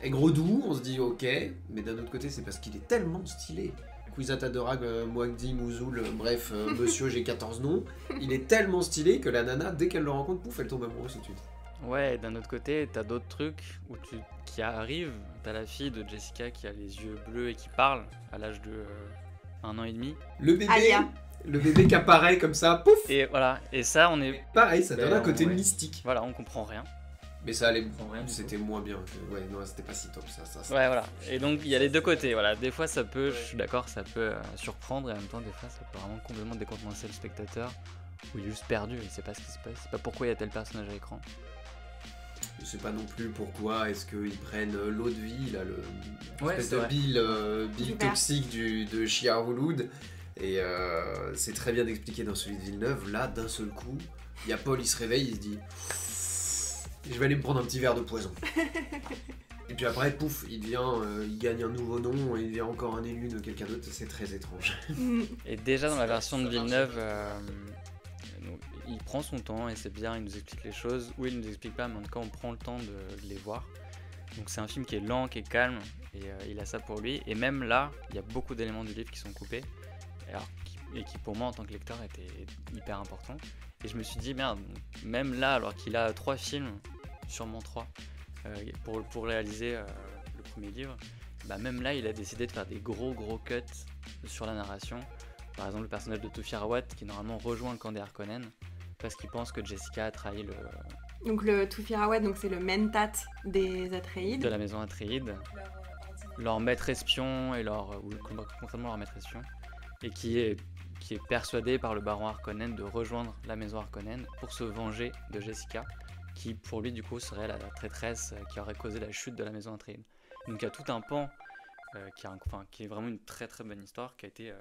aigre-doux. On se dit ok, mais d'un autre côté, c'est parce qu'il est tellement stylé. Kwisatz Haderach, Mouakdi, Mouzoul, bref, monsieur, j'ai 14 noms. Il est tellement stylé que la nana, dès qu'elle le rencontre, pouf, elle tombe amoureuse tout de suite. Ouais, d'un autre côté, t'as d'autres trucs qui arrivent. T'as la fille de Jessica qui a les yeux bleus et qui parle à l'âge de 1 an et demi. Le bébé, Alia. le bébé qui apparaît comme ça, pouf. Et voilà, et ça, on est. Pareil, ça donne un côté ouais. mystique. Voilà, on comprend rien. Mais ça allait, Rien du c'était moins bien. Ouais, non, c'était pas si top ça. Ouais, voilà. Et donc, il y a les deux côtés. Voilà, des fois, ça peut, je suis d'accord, ça peut surprendre, et en même temps, des fois, ça peut vraiment complètement décontenancer le spectateur, où il est juste perdu, il sait pas ce qui se passe, il sait pas pourquoi il y a tel personnage à l'écran. Je sais pas non plus pourquoi est-ce qu'ils prennent l'eau de vie, là, Ouais, espèce c'est de vrai. Bill Super. toxique de Shia Hulud. Et c'est très bien expliqué dans celui de Villeneuve. Là, d'un seul coup, il y a Paul, il se réveille, il se dit je vais aller me prendre un petit verre de poison. Et puis après, pouf, il gagne un nouveau nom et il devient encore un élu de quelqu'un d'autre. C'est très étrange. Et déjà dans la version de Villeneuve, donc, il prend son temps et c'est bien, il nous explique les choses, ou il nous explique pas, mais en tout cas on prend le temps de les voir. Donc c'est un film qui est lent, qui est calme, et il a ça pour lui. Et même là, il y a beaucoup d'éléments du livre qui sont coupés, et qui pour moi en tant que lecteur étaient hyper importants. Et je me suis dit, merde, même là, alors qu'il a 3 films, sûrement 3, pour réaliser le premier livre, bah même là il a décidé de faire des gros cuts sur la narration. Par exemple le personnage de Tufi Rawat qui normalement rejoint le camp des Harkonnen parce qu'il pense que Jessica a trahi Donc le Tufi Rawat, donc c'est le mentat des de Atreides. la maison Atreides, leur maître espion et concrètement leur maître espion, et qui est persuadé par le baron Harkonnen de rejoindre la maison Harkonnen pour se venger de Jessica, qui pour lui du coup serait la traîtresse qui aurait causé la chute de la maison Atreides. Donc il y a tout un pan qui est vraiment une très très bonne histoire qui a été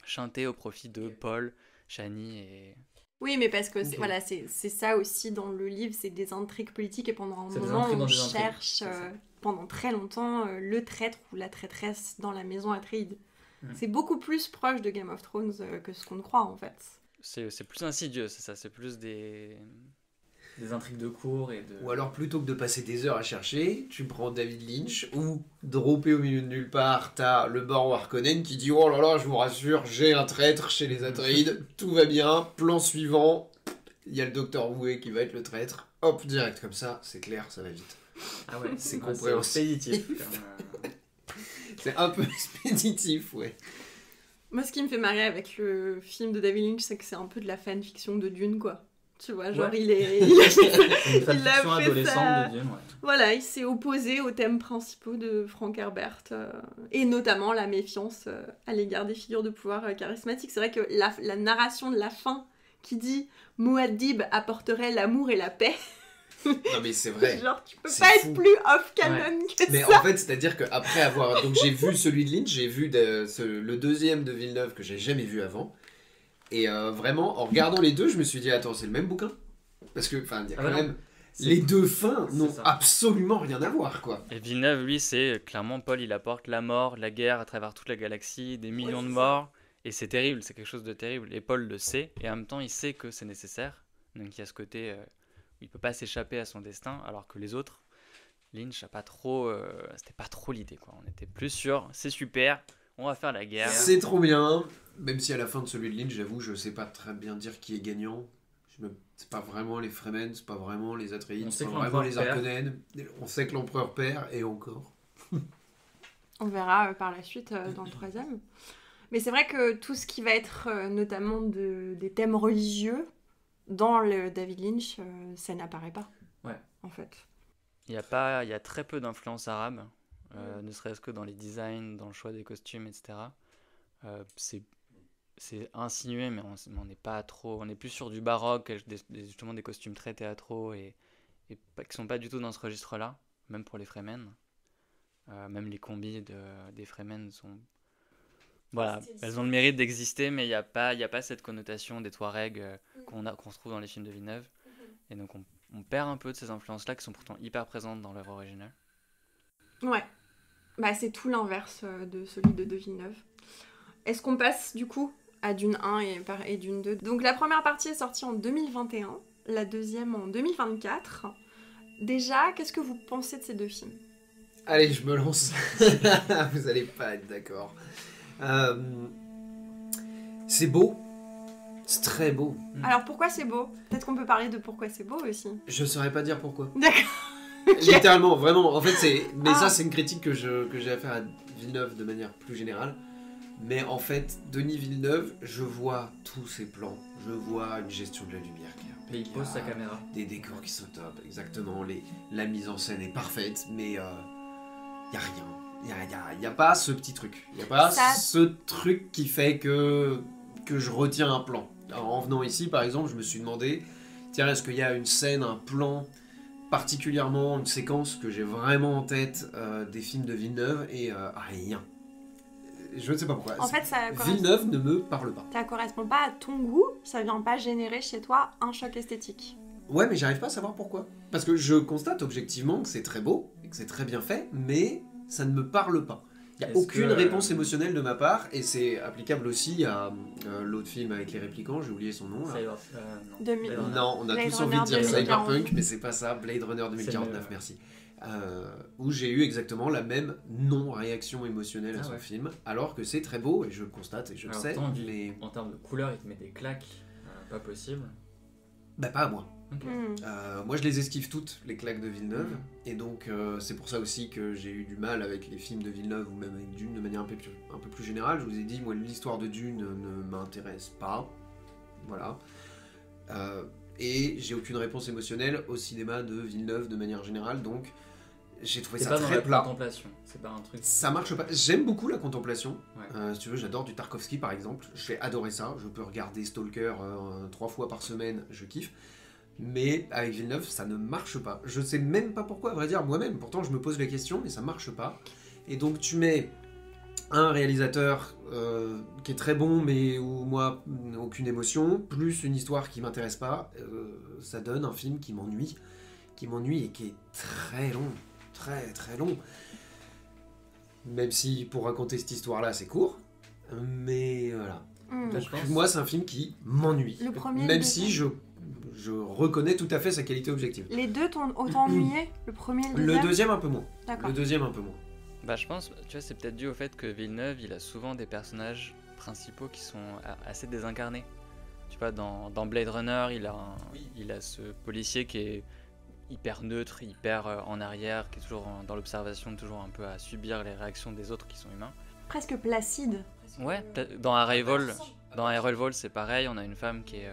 chanté au profit de Paul, Chani et... Oui, mais parce que Ok. voilà, c'est ça aussi dans le livre, c'est des intrigues politiques et pendant un C'est des moment intrigues on dans des intrigues, cherche c'est ça. pendant très longtemps le traître ou la traîtresse dans la maison Atreides. Mhm. C'est beaucoup plus proche de Game of Thrones que ce qu'on croit en fait. C'est plus insidieux, c'est ça, c'est plus des intrigues de cours et de... Ou alors, plutôt que de passer des heures à chercher, tu prends David Lynch, ou droppé au milieu de nulle part, t'as le baron Harkonnen qui dit oh là là, je vous rassure, j'ai un traître chez les Atreides, tout va bien, plan suivant, il y a le docteur Voué qui va être le traître, hop, direct comme ça, c'est clair, ça va vite. Ah ouais, C'est ouais, compréhensible. expéditif. C'est un peu expéditif, ouais. Moi, ce qui me fait marrer avec le film de David Lynch, c'est que c'est un peu de la fanfiction de Dune, quoi. Tu vois, genre, Ouais. il est... Une Il a fanfiction fait adolescente ça. de Dune, ouais. Voilà, il s'est opposé aux thèmes principaux de Frank Herbert, et notamment la méfiance à l'égard des figures de pouvoir charismatiques. C'est vrai que la narration de la fin qui dit « Muad'Dib apporterait l'amour et la paix Non mais c'est », vrai. genre tu peux C'est pas fou. être plus off-canon que Mais ça. en fait, c'est-à-dire qu'après avoir... Donc j'ai vu celui de Lynch, j'ai vu le deuxième de Villeneuve que j'ai jamais vu avant. Et vraiment, en regardant les deux, je me suis dit, attends, c'est le même bouquin? Parce que, enfin, il y a Ah quand bah non. même... C'est- Les deux fins c'est n'ont ça. absolument rien à voir, quoi. Et Villeneuve, lui, c'est clairement Paul, il apporte la mort, la guerre à travers toute la galaxie, des millions de morts, et c'est terrible, c'est quelque chose de terrible. Et Paul le sait, et en même temps, il sait que c'est nécessaire. Donc il y a ce côté où il peut pas s'échapper à son destin, alors que les autres, Lynch a pas trop, c'était pas trop l'idée, quoi. On était plus sûr, c'est super, on va faire la guerre. C'est trop bien. Même si à la fin de celui de Lynch, j'avoue, je sais pas très bien dire qui est gagnant. C'est pas vraiment les Fremen, c'est pas vraiment les Atreides, On c'est sait pas que vraiment les l'empereur Harkonnen. On sait que l'empereur perd, et encore. On verra par la suite dans le troisième. Mais c'est vrai que tout ce qui va être notamment des thèmes religieux, dans le David Lynch, ça n'apparaît pas. Ouais. En fait. Il y a très peu d'influence arabe, ne serait-ce que dans les designs, dans le choix des costumes, etc. C'est insinué, mais on n'est pas trop. On est plus sur du baroque, justement des costumes très théâtraux et qui sont pas du tout dans ce registre-là, même pour les Fremen. Même les combis des Fremen sont. Voilà, elles ont le mérite d'exister, mais il n'y a pas cette connotation des Touaregs qu'on se trouve dans les films de Villeneuve. Et donc on perd un peu de ces influences-là qui sont pourtant hyper présentes dans l'œuvre originale. Ouais. Bah, c'est tout l'inverse de celui de Villeneuve. Est-ce qu'on passe du coup à Dune 1 et Dune 2? Donc la première partie est sortie en 2021, la deuxième en 2024. Déjà, qu'est-ce que vous pensez de ces deux films? Allez, je me lance. Vous allez pas être d'accord. C'est beau. C'est très beau. Alors pourquoi c'est beau? Peut-être qu'on peut parler de pourquoi c'est beau aussi. Je saurais pas dire pourquoi. D'accord. Littéralement, vraiment. En fait, ça, c'est une critique que j'ai à faire à Villeneuve de manière plus générale. Mais en fait, Denis Villeneuve, je vois tous ses plans. Je vois une gestion de la lumière qui est Et il pose sa caméra. des décors qui sont top, exactement. La mise en scène est parfaite, mais y a rien. Y a pas ce petit truc. Y a pas ce truc qui fait que je retiens un plan. Alors, en venant ici, par exemple, je me suis demandé, tiens, est-ce qu'il y a une scène, un plan, particulièrement une séquence que j'ai vraiment en tête des films de Villeneuve, et rien. Je ne sais pas pourquoi. En fait, Villeneuve ne me parle pas. Ça correspond pas à ton goût, ça vient pas générer chez toi un choc esthétique. Ouais, mais j'arrive pas à savoir pourquoi. Parce que je constate objectivement que c'est très beau, et que c'est très bien fait, mais ça ne me parle pas. Il n'y a aucune réponse émotionnelle de ma part, et c'est applicable aussi à l'autre film avec les réplicants, j'ai oublié son nom. Là. Non, on a tous envie de dire Cyberpunk, mais c'est pas ça, Blade Runner 2049, merci. Où j'ai eu exactement la même non-réaction émotionnelle à son film, alors que c'est très beau, et je le constate, et je le sais. Mais... En termes de couleur, il te met des claques, pas possible. Bah pas à moi. Okay. Moi je les esquive toutes, les claques de Villeneuve, et donc c'est pour ça aussi que j'ai eu du mal avec les films de Villeneuve, ou même avec Dune de manière un peu plus générale. Je vous ai dit, moi l'histoire de Dune ne m'intéresse pas, voilà. Et j'ai aucune réponse émotionnelle au cinéma de Villeneuve de manière générale, donc j'ai trouvé ça très plat. Contemplation, c'est pas un truc. Ça marche pas. J'aime beaucoup la contemplation. Ouais. Si tu veux, j'adore du Tarkovsky par exemple. J'ai adoré ça. Je peux regarder Stalker 3 fois par semaine, je kiffe. Mais avec Villeneuve, ça ne marche pas. Je sais même pas pourquoi, à vrai dire, moi-même. Pourtant, je me pose la question, mais ça marche pas. Et donc, tu mets un réalisateur qui est très bon, mais où moi, aucune émotion, plus une histoire qui m'intéresse pas, ça donne un film qui m'ennuie et qui est très long. Très très long. Même si pour raconter cette histoire-là, c'est court. Mais voilà. Donc, moi, c'est un film qui m'ennuie. Même si je reconnais tout à fait sa qualité objective. Les deux t'ont autant ennuyé, le premier et le deuxième? Le deuxième un peu moins. D'accord. Le deuxième un peu moins. Bah je pense, tu vois, c'est peut-être dû au fait que Villeneuve, il a souvent des personnages principaux qui sont assez désincarnés. Tu vois, dans Blade Runner, il a ce policier qui est hyper neutre, hyper en arrière, qui est toujours dans l'observation, toujours un peu à subir les réactions des autres qui sont humains. Presque placide. Ouais, dans Arrival, c'est pareil, on a une femme qui est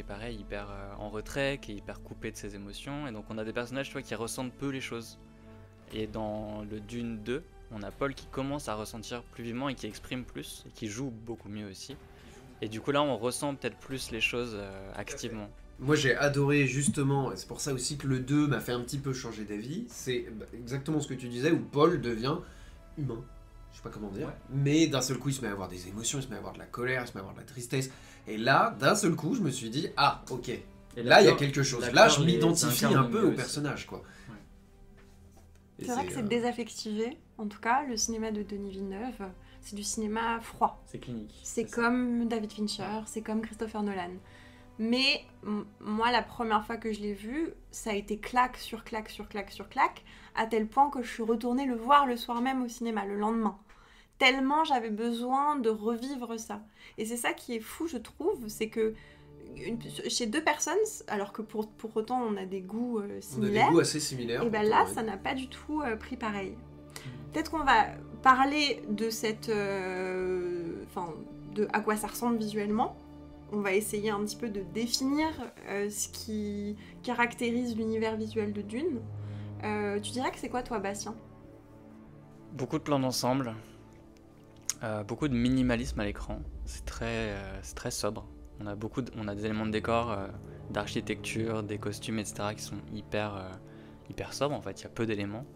pareil, hyper en retrait, qui est hyper coupée de ses émotions, et donc on a des personnages, tu vois, qui ressentent peu les choses. Et dans le Dune 2, on a Paul qui commence à ressentir plus vivement et qui exprime plus, et qui joue beaucoup mieux aussi. Et du coup là, on ressent peut-être plus les choses activement. Moi j'ai adoré justement, et c'est pour ça aussi que le 2 m'a fait un petit peu changer d'avis, c'est exactement ce que tu disais, où Paul devient humain. Je sais pas comment dire, mais d'un seul coup il se met à avoir des émotions, il se met à avoir de la colère, il se met à avoir de la tristesse. Et là, d'un seul coup, je me suis dit, ah ok, et là il y a quelque chose. Là je m'identifie un peu au personnage, quoi. C'est vrai que c'est désaffectivé, en tout cas, le cinéma de Denis Villeneuve, c'est du cinéma froid. C'est clinique. C'est comme David Fincher, c'est comme Christopher Nolan. Mais moi, la première fois que je l'ai vu, ça a été claque sur claque sur claque sur claque, à tel point que je suis retournée le voir le soir même au cinéma, le lendemain. Tellement j'avais besoin de revivre ça. Et c'est ça qui est fou, je trouve, c'est que chez deux personnes, alors que pour autant on a des goûts On a similaires, des goûts assez similaires. et ben là ça n'a pas du tout pris pareil. Peut-être qu'on va parler de cette... de à quoi ça ressemble visuellement. On va essayer un petit peu de définir ce qui caractérise l'univers visuel de Dune. Tu dirais que c'est quoi toi, Bastien? Beaucoup de plans d'ensemble, beaucoup de minimalisme à l'écran. C'est très sobre. On a des éléments de décor, d'architecture, des costumes, etc. qui sont hyper sobres en fait. Il y a peu d'éléments.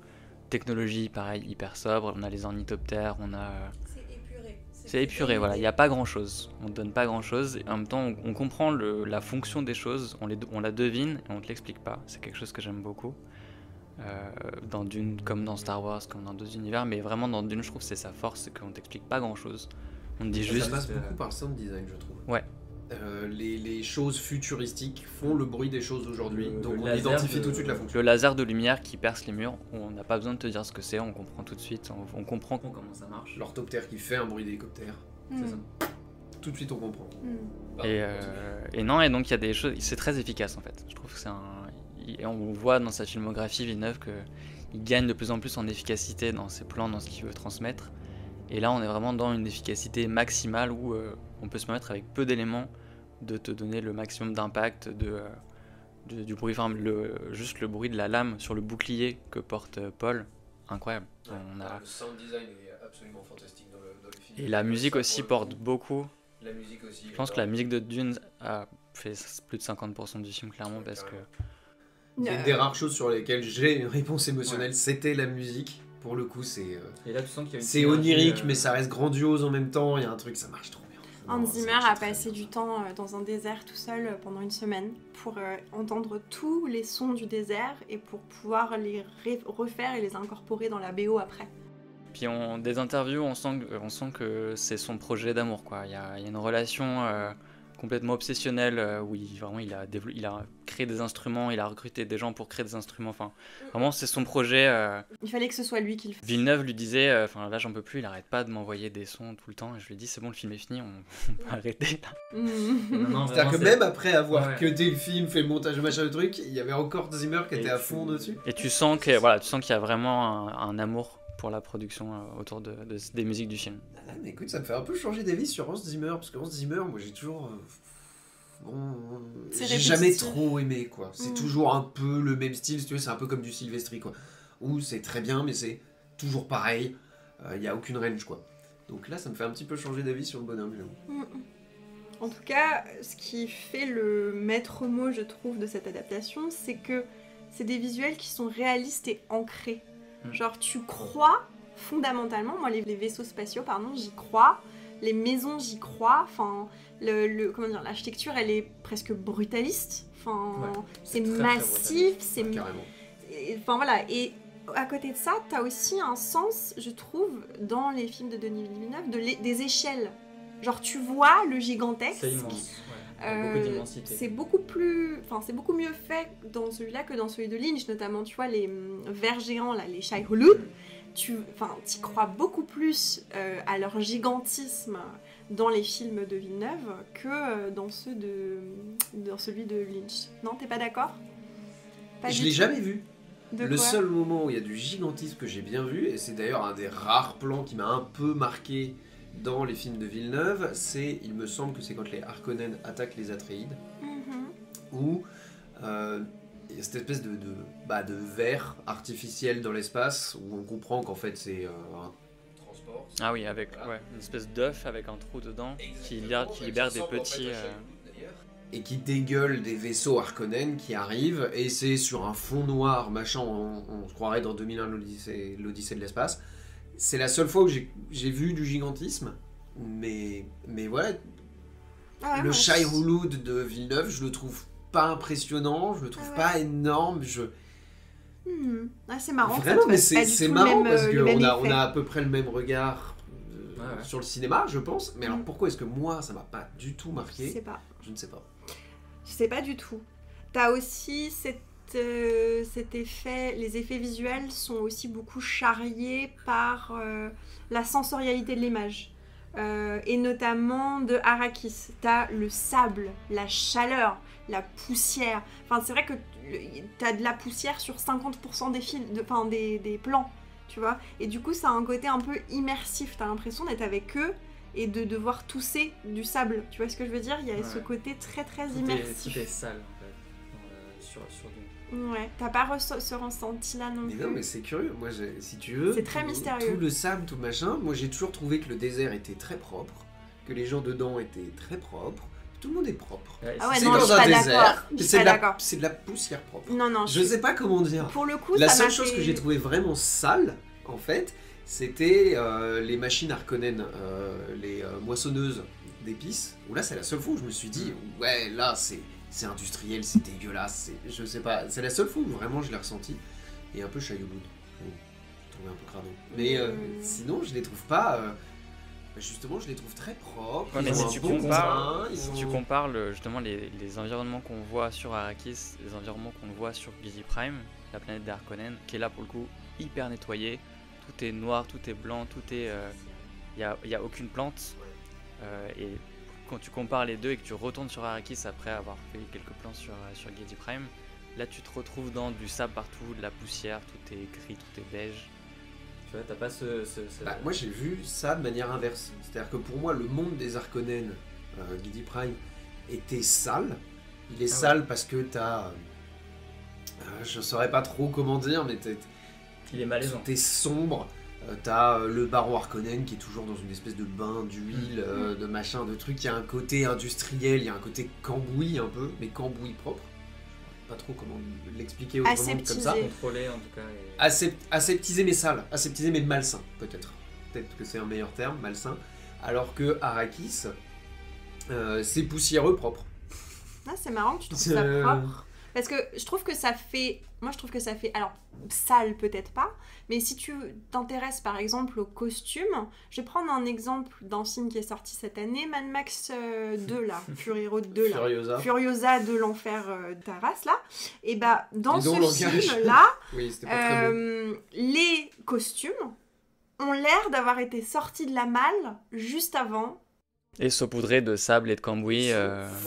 Technologie, pareil, hyper sobre. On a les ornithoptères, on a... C'est épuré, voilà, il n'y a pas grand chose, on ne donne pas grand chose, et en même temps on comprend la fonction des choses, on la devine et on ne te l'explique pas, c'est quelque chose que j'aime beaucoup, dans Dune comme dans Star Wars, comme dans d'autres univers, mais vraiment dans Dune je trouve que c'est sa force, c'est qu'on ne t'explique pas grand chose, on te dit juste... Ça passe beaucoup par le sound design je trouve. Ouais. Les choses futuristiques font le bruit des choses d'aujourd'hui, donc on laser identifie tout de suite la fonction. Le laser de lumière qui perce les murs, on n'a pas besoin de te dire ce que c'est, on comprend tout de suite, on comprend comment ça marche. L'orthoptère qui fait un bruit d'hélicoptère, C'est ça. tout de suite on comprend. Et non, et donc il y a des choses, c'est très efficace en fait. Je trouve que et on voit dans sa filmographie Villeneuve qu'il gagne de plus en plus en efficacité dans ses plans, dans ce qu'il veut transmettre. Et là, on est vraiment dans une efficacité maximale où on peut se permettre avec peu d'éléments de te donner le maximum d'impact du bruit, enfin juste le bruit de la lame sur le bouclier que porte Paul, incroyable. Le sound design est absolument fantastique dans le film. Et la musique aussi porte beaucoup. La musique aussi. Je pense que la musique de Dune a fait plus de 50% du film clairement parce que... C'est une des rares choses sur lesquelles j'ai une réponse émotionnelle, c'était la musique. Pour le coup, c'est Et là, tu sens qu'il y a une c'est synergie, onirique, mais ça reste grandiose en même temps. Il y a un truc, ça marche trop bien. Hans Non, ça Zimmer marche a très passé bien. du temps dans un désert tout seul pendant une semaine pour entendre tous les sons du désert et pour pouvoir les refaire et les incorporer dans la BO après. Puis des interviews, on sent que c'est son projet d'amour, quoi. Il y a une relation complètement obsessionnelle où il a créé des instruments, il a recruté des gens pour créer des instruments. Enfin, vraiment, c'est son projet. Il fallait que ce soit lui qui le fasse. Villeneuve lui disait, là j'en peux plus, il arrête pas de m'envoyer des sons tout le temps. Et je lui ai dit, c'est bon, le film est fini, on peut arrêter là. Non, C'est-à-dire que vraiment, même après avoir Ouais. cuté le film, fait le montage, machin, le truc, il y avait encore Zimmer qui était Et à fond dessus. Et tu sens qu'il y a vraiment un amour pour la production autour des musiques du film. Ah, mais écoute, ça me fait un peu changer d'avis sur Hans Zimmer, parce que Hans Zimmer, moi j'ai toujours... C'est j'ai jamais répétitif. trop aimé, quoi. C'est toujours un peu le même style, si tu veux, c'est un peu comme du Silvestri, quoi. Où c'est très bien, mais c'est toujours pareil, il n'y a aucune range, quoi. Donc là, ça me fait un petit peu changer d'avis sur le bonhomme, j'avoue. En tout cas, ce qui fait le maître mot, je trouve, de cette adaptation, c'est que c'est des visuels qui sont réalistes et ancrés. Genre, tu crois fondamentalement, moi les vaisseaux spatiaux, pardon, j'y crois, les maisons, j'y crois, enfin, comment dire, l'architecture, elle est presque brutaliste, enfin, Ouais, c'est très, très massif, c'est... Carrément. Enfin voilà, et à côté de ça, t'as aussi un sens, je trouve, dans les films de Denis Villeneuve, des échelles. Genre, tu vois le gigantesque. c'est immense. Ouais. Il y a beaucoup d'immensité. C'est beaucoup mieux fait dans celui-là que dans celui de Lynch, notamment, tu vois, les vers géants, là, les Shai Hulud, t'y crois beaucoup plus à leur gigantisme dans les films de Villeneuve que dans celui de Lynch. Non, t'es pas d'accord? Je l'ai jamais vu. De Le quoi seul moment où il y a du gigantisme que j'ai bien vu, et c'est d'ailleurs un des rares plans qui m'a un peu marqué dans les films de Villeneuve, il me semble que c'est quand les Harkonnen attaquent les Atreides, où il y a cette espèce de verre artificiel dans l'espace, où on comprend qu'en fait c'est un transport. Ah oui, avec une espèce d'œuf avec un trou dedans qui libère des petits... Et qui dégueule des vaisseaux Harkonnen qui arrivent, et c'est sur un fond noir, machin, on se croirait dans 2001 l'Odyssée de l'espace. C'est la seule fois où j'ai vu du gigantisme, mais voilà, le Shai Hulud de Villeneuve, je le trouve pas impressionnant, je le trouve pas énorme, Ah, c'est marrant. Vraiment, mais c'est marrant parce qu'on on a à peu près le même regard sur le cinéma, je pense, mais alors pourquoi est-ce que moi ça m'a pas du tout marqué? Je sais pas. Je ne sais pas. Je sais pas du tout. T'as aussi cet effet, les effets visuels sont aussi beaucoup charriés par la sensorialité de l'image. et notamment de Arrakis. T'as le sable, la chaleur, la poussière. Enfin, c'est vrai que t'as de la poussière sur 50% des des plans, tu vois. Et du coup, ça a un côté un peu immersif. T'as l'impression d'être avec eux et de devoir tousser du sable. Tu vois ce que je veux dire? Il y a ce côté très très immersif. Tout est sale en fait, sur Dune. Ouais, t'as pas ce ressenti-là non plus. Mais non, mais c'est curieux. Moi, si tu veux, c'est très mystérieux. Tout le sable, tout machin, moi j'ai toujours trouvé que le désert était très propre, que les gens dedans étaient très propres. Tout le monde est propre. Ah ouais, c'est non, dans je suis un pas désert, d'accord. c'est de la poussière propre. Non, non. Je sais pas comment dire. Pour le coup, la ça seule m'a chose fait... que j'ai trouvé vraiment sale, en fait, c'était les machines Harkonnen, les moissonneuses d'épices. Où là, c'est la seule fois où je me suis dit, ouais, là, c'est industriel, c'est dégueulasse. Je sais pas, c'est la seule fois où vraiment je l'ai ressenti. Et un peu Shia LaBeouf. Je trouvais un peu crado. Mais sinon, je les trouve pas. Justement, je les trouve très propres. Ouais, mais si tu sont... compares justement les environnements qu'on voit sur Arrakis, les environnements qu'on voit sur Gizi Prime, la planète des Harkonnen, qui est là pour le coup hyper nettoyée, tout est noir, tout est blanc, tout est, y a aucune plante. Et quand tu compares les deux et que tu retournes sur Arrakis après avoir fait quelques plans sur Gizi Prime, là tu te retrouves dans du sable partout, de la poussière, tout est gris, tout est beige. Tu vois, t'as pas Bah, moi j'ai vu ça de manière inverse. C'est-à-dire que pour moi, le monde des Harkonnen, Gizi Prime, était sale. Il est sale parce que t'as... je saurais pas trop comment dire, mais il est malaisant. T'es sombre. T'as le baron Harkonnen qui est toujours dans une espèce de bain d'huile, de machin, de trucs. Il y a un côté industriel, il y a un côté cambouis un peu, mais cambouis propre. Pas trop comment l'expliquer autrement que comme ça. Contrôlé en tout cas. Aseptisé mais sale, aseptisé mais malsain peut-être. Peut-être que c'est un meilleur terme, malsain. Alors que Arrakis, c'est poussiéreux propre. Ah, c'est marrant que tu trouves ça propre. Parce que je trouve que ça fait... Moi, je trouve que ça fait... Alors, sale, peut-être pas. Mais si tu t'intéresses, par exemple, aux costumes, je vais prendre un exemple d'un film qui est sorti cette année, Mad Max 2, là. Fury Road 2, là. Furiosa de l'enfer d'Arras, là. Et bah, dans ce film-là, oui, les costumes ont l'air d'avoir été sortis de la malle juste avant. Et saupoudrés de sable et de cambouis.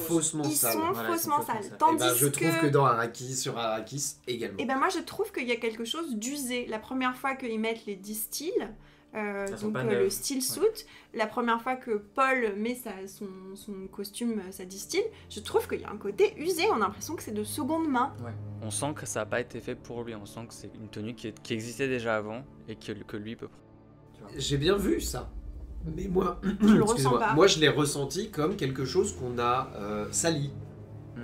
Faussement sales. Faussement sales. Tandis et ben, je trouve que dans sur Arrakis également. Et ben moi je trouve qu'il y a quelque chose d'usé. La première fois qu'ils mettent les distilles, donc le steel suit, la première fois que Paul met son costume, sa distille, je trouve qu'il y a un côté usé. On a l'impression que c'est de seconde main. Ouais. On sent que ça n'a pas été fait pour lui. On sent que c'est une tenue qui existait déjà avant et que lui peut prendre. J'ai bien vu ça. Mais moi, je le ressens pas. Moi, je l'ai ressenti comme quelque chose qu'on a sali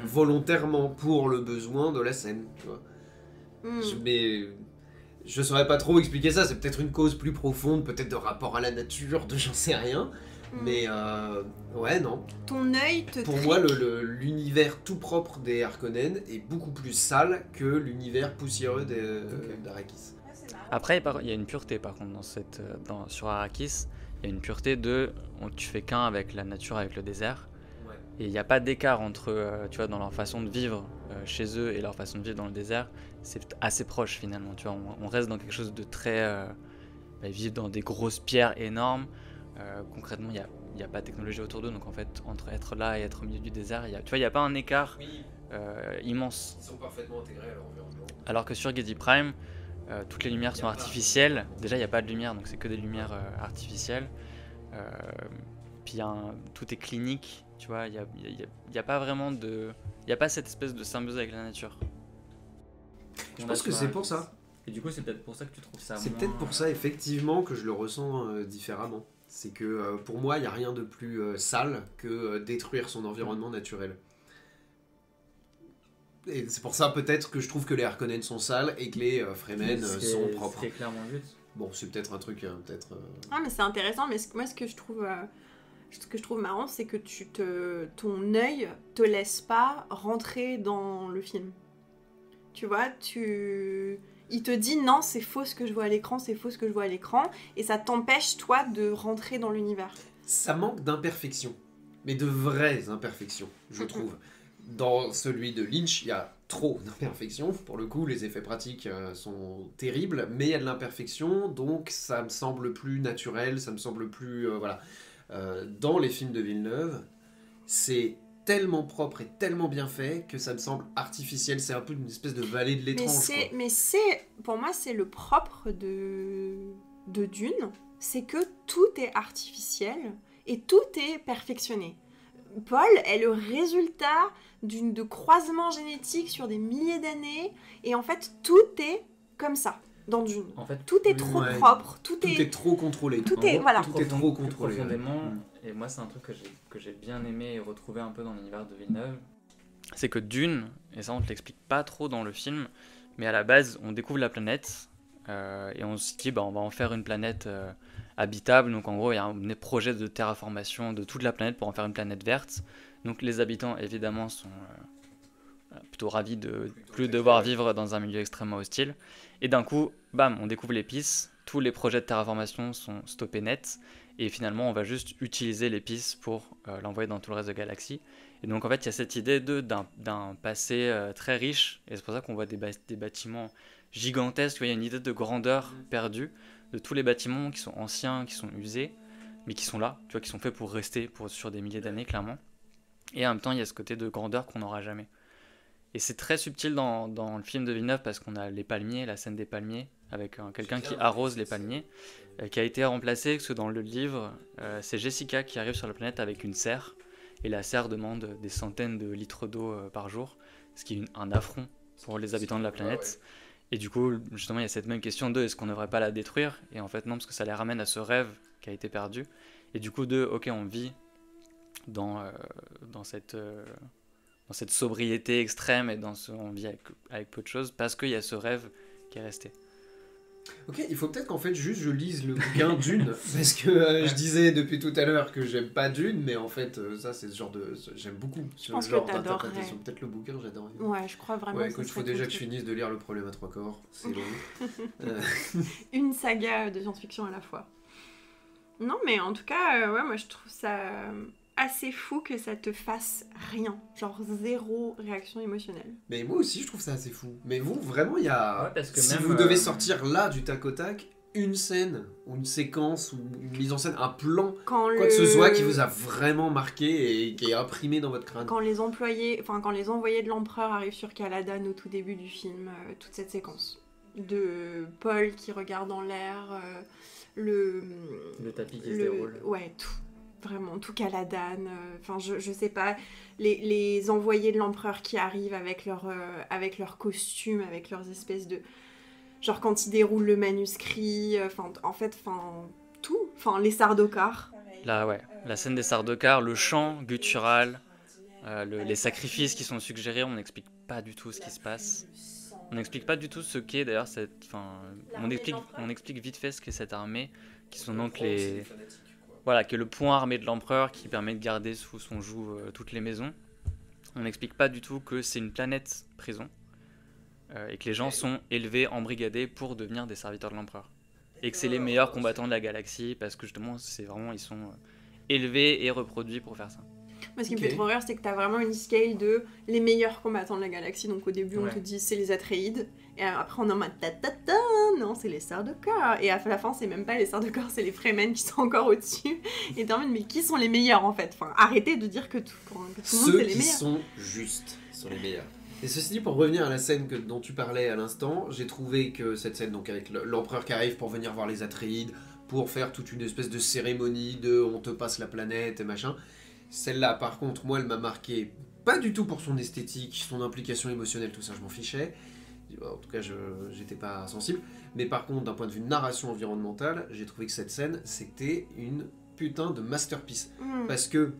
volontairement pour le besoin de la scène, tu vois. Mais je saurais pas trop expliquer ça. C'est peut-être une cause plus profonde, peut-être de rapport à la nature, j'en sais rien. Mais ouais, non. Ton œil te Pour moi, l'univers tout propre des Harkonnen est beaucoup plus sale que l'univers poussiéreux d'Arrakis. Après, il y a une pureté par contre sur Arrakis. Il y a une pureté tu fais qu'un avec la nature, avec le désert. Ouais. Et il n'y a pas d'écart entre, tu vois, dans leur façon de vivre chez eux et leur façon de vivre dans le désert. C'est assez proche finalement, tu vois. On reste dans quelque chose de très... ils vivent dans des grosses pierres énormes. Concrètement, il n'y a pas de technologie autour d'eux. Donc en fait, entre être là et être au milieu du désert, tu vois, il n'y a pas un écart immense. Ils sont parfaitement intégrés à leur environnement. Alors que sur Gizi Prime... toutes les lumières sont artificielles. Déjà, il n'y a pas de lumière, donc c'est que des lumières artificielles. Puis tout est clinique, tu vois. Il n'y a pas vraiment de... Il n'y a pas cette espèce de symbiose avec la nature. Je pense que c'est pour ça. Et du coup, c'est peut-être pour ça que tu trouves ça C'est peut-être pour ça, effectivement, que je le ressens différemment. C'est que, pour moi, il n'y a rien de plus sale que détruire son environnement naturel. Et c'est pour ça peut-être que je trouve que les Harkonnen sont sales et que les Fremen sont propres. C'est clairement juste. Bon, c'est peut-être un truc, Ah, mais c'est intéressant, mais moi ce que je trouve marrant, c'est que ton œil te laisse pas rentrer dans le film. Tu vois, il te dit non, c'est faux ce que je vois à l'écran, c'est faux ce que je vois à l'écran, et ça t'empêche toi de rentrer dans l'univers. Ça manque d'imperfections, mais de vraies imperfections, je trouve. Dans celui de Lynch, il y a trop d'imperfections. Pour le coup, les effets pratiques sont terribles, mais il y a de l'imperfection, donc ça me semble plus naturel, ça me semble plus... voilà. dans les films de Villeneuve, c'est tellement propre et tellement bien fait que ça me semble artificiel. C'est un peu une espèce de vallée de l'étrange. Mais pour moi, c'est le propre de Dune, c'est que tout est artificiel et tout est perfectionné. Paul est le résultat de croisements génétiques sur des milliers d'années, et en fait, tout est comme ça dans Dune. En fait, tout est trop propre, tout est trop contrôlé. Tout est, voilà. Tout est trop contrôlé. Profondément, et moi c'est un truc que j'ai bien aimé et retrouvé un peu dans l'univers de Villeneuve. C'est que Dune, et ça on te l'explique pas trop dans le film, mais à la base on découvre la planète et on se dit on va en faire une planète habitable. Donc en gros il y a un projet de terraformation de toute la planète pour en faire une planète verte. Donc les habitants évidemment sont plutôt ravis de plus devoir vivre dans un milieu extrêmement hostile. Et d'un coup, bam, on découvre l'épice, tous les projets de terraformation sont stoppés net, et finalement on va juste utiliser l'épice pour l'envoyer dans tout le reste de la galaxie. Et donc en fait il y a cette idée d'un passé très riche, et c'est pour ça qu'on voit des bâtiments gigantesques. Il y a une idée de grandeur perdue, de tous les bâtiments qui sont anciens, qui sont usés, mais qui sont là, tu vois, qui sont faits pour rester sur des milliers d'années clairement. Et en même temps il y a ce côté de grandeur qu'on n'aura jamais. Et c'est très subtil dans le film de Villeneuve parce qu'on a les palmiers, la scène des palmiers, avec quelqu'un qui arrose les palmiers, qui a été remplacé, parce que dans le livre, c'est Jessica qui arrive sur la planète avec une serre, et la serre demande des centaines de litres d'eau par jour, ce qui est un affront pour les habitants de la planète. Et du coup, justement, il y a cette même question de est-ce qu'on ne devrait pas la détruire ? Et en fait, non, parce que ça les ramène à ce rêve qui a été perdu. Et du coup, ok, on vit dans cette sobriété extrême, et on vit avec peu de choses parce qu'il y a ce rêve qui est resté. Ok, il faut peut-être qu'en fait juste je lise le bouquin Dune, parce que je disais depuis tout à l'heure que j'aime pas Dune, mais en fait ça c'est ce genre de... J'aime beaucoup ce genre d'interprétation. Peut-être le bouquin j'adorerais. Ouais, je crois vraiment. Ouais, écoute, il faut déjà que je finisse de lire Le Problème à 3 corps, c'est long. Une saga de science-fiction à la fois. Non, mais en tout cas, ouais, moi je trouve ça assez fou que ça te fasse rien, genre zéro réaction émotionnelle. Mais moi aussi je trouve ça assez fou. Mais vous, vraiment, il y a... Ouais, parce que si même, vous devez sortir là du tac au tac, une scène, ou une séquence, ou une mise en scène, un plan, quoi que ce soit qui vous a vraiment marqué et qui est imprimé dans votre crâne. Quand les envoyés de l'empereur arrivent sur Caladan au tout début du film, toute cette séquence de Paul qui regarde dans l'air, le tapis qui se déroule. Ouais, tout. Vraiment, tout Caladan, je sais pas, les envoyés de l'empereur qui arrivent avec leurs costumes, avec leurs espèces de... Genre quand ils déroulent le manuscrit, tout, les Sardaukar. Là, ouais, la scène des Sardaukar, le chant guttural, les sacrifices qui sont suggérés, on n'explique pas du tout ce qui se passe. On n'explique pas du tout ce qu'est d'ailleurs on explique vite fait ce qu'est cette armée, qui sont donc les... Voilà, que le point armé de l'empereur qui permet de garder sous son joug toutes les maisons. On n'explique pas du tout que c'est une planète prison et que les gens sont élevés, embrigadés pour devenir des serviteurs de l'empereur. Et que c'est les meilleurs combattants de la galaxie parce que justement, ils sont élevés et reproduits pour faire ça. Moi, ce qui me fait trop rire, c'est que t'as vraiment une scale de les meilleurs combattants de la galaxie. Donc au début, on te dit c'est les Atreides. Et après, on est en mode ta-ta-ta, non, c'est les Sardaukar. Et à la fin, c'est même pas les Sardaukar, c'est les Fremen qui sont encore au-dessus. Et t'es en mode, mais qui sont les meilleurs en fait ? Arrêtez de dire que tout le monde, c'est les meilleurs. Ceux qui sont justes sont les meilleurs. Et ceci dit, pour revenir à la scène dont tu parlais à l'instant, j'ai trouvé que cette scène, donc avec l'empereur qui arrive pour venir voir les Atreides, pour faire toute une espèce de cérémonie de on te passe la planète et machin. Celle-là, par contre, moi, elle m'a marqué, pas du tout pour son esthétique, son implication émotionnelle, tout ça, je m'en fichais. En tout cas, j'étais pas sensible. Mais par contre, d'un point de vue narration environnementale, j'ai trouvé que cette scène, c'était une putain de masterpiece. Parce que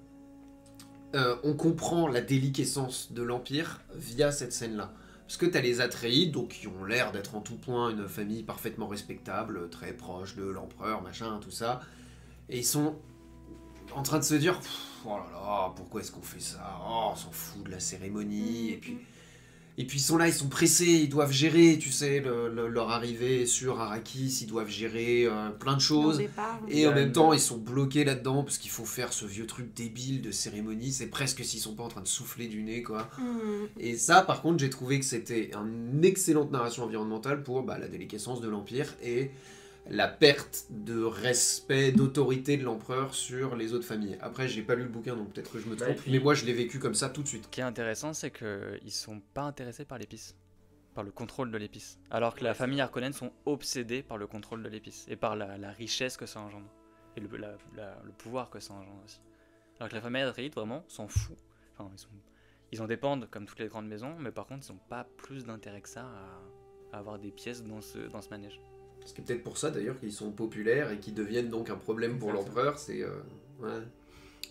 on comprend la déliquescence de l'Empire via cette scène-là. Parce que t'as les Atreides, donc qui ont l'air d'être en tout point une famille parfaitement respectable, très proche de l'empereur, machin, tout ça. Et ils sont en train de se dire oh là là, pourquoi est-ce qu'on fait ça ? Oh, on s'en fout de la cérémonie. Et puis ils sont là, ils sont pressés, ils doivent gérer, tu sais, leur arrivée sur Arrakis, ils doivent gérer plein de choses. Et en même temps, ils sont bloqués là-dedans parce qu'il faut faire ce vieux truc débile de cérémonie. C'est presque s'ils sont pas en train de souffler du nez, quoi. Et ça, par contre, j'ai trouvé que c'était une excellente narration environnementale pour la déliquescence de l'Empire et la perte de respect, d'autorité de l'empereur sur les autres familles. Après, j'ai pas lu le bouquin, donc peut-être que je me Bah, trompe, et puis- mais moi je l'ai vécu comme ça tout de suite. Ce qui est intéressant, c'est qu'ils sont pas intéressés par l'épice, par le contrôle de l'épice. Alors que la famille Harkonnen sont obsédés par le contrôle de l'épice et par la richesse que ça engendre. Et le pouvoir que ça engendre aussi. Alors que la famille Atreides, vraiment, s'en fout. Enfin, ils en dépendent comme toutes les grandes maisons, mais par contre, ils n'ont pas plus d'intérêt que ça à avoir des pièces dans ce manège. C'est peut-être pour ça d'ailleurs qu'ils sont populaires et qu'ils deviennent donc un problème pour Exactement. l'empereur, c'est... ouais.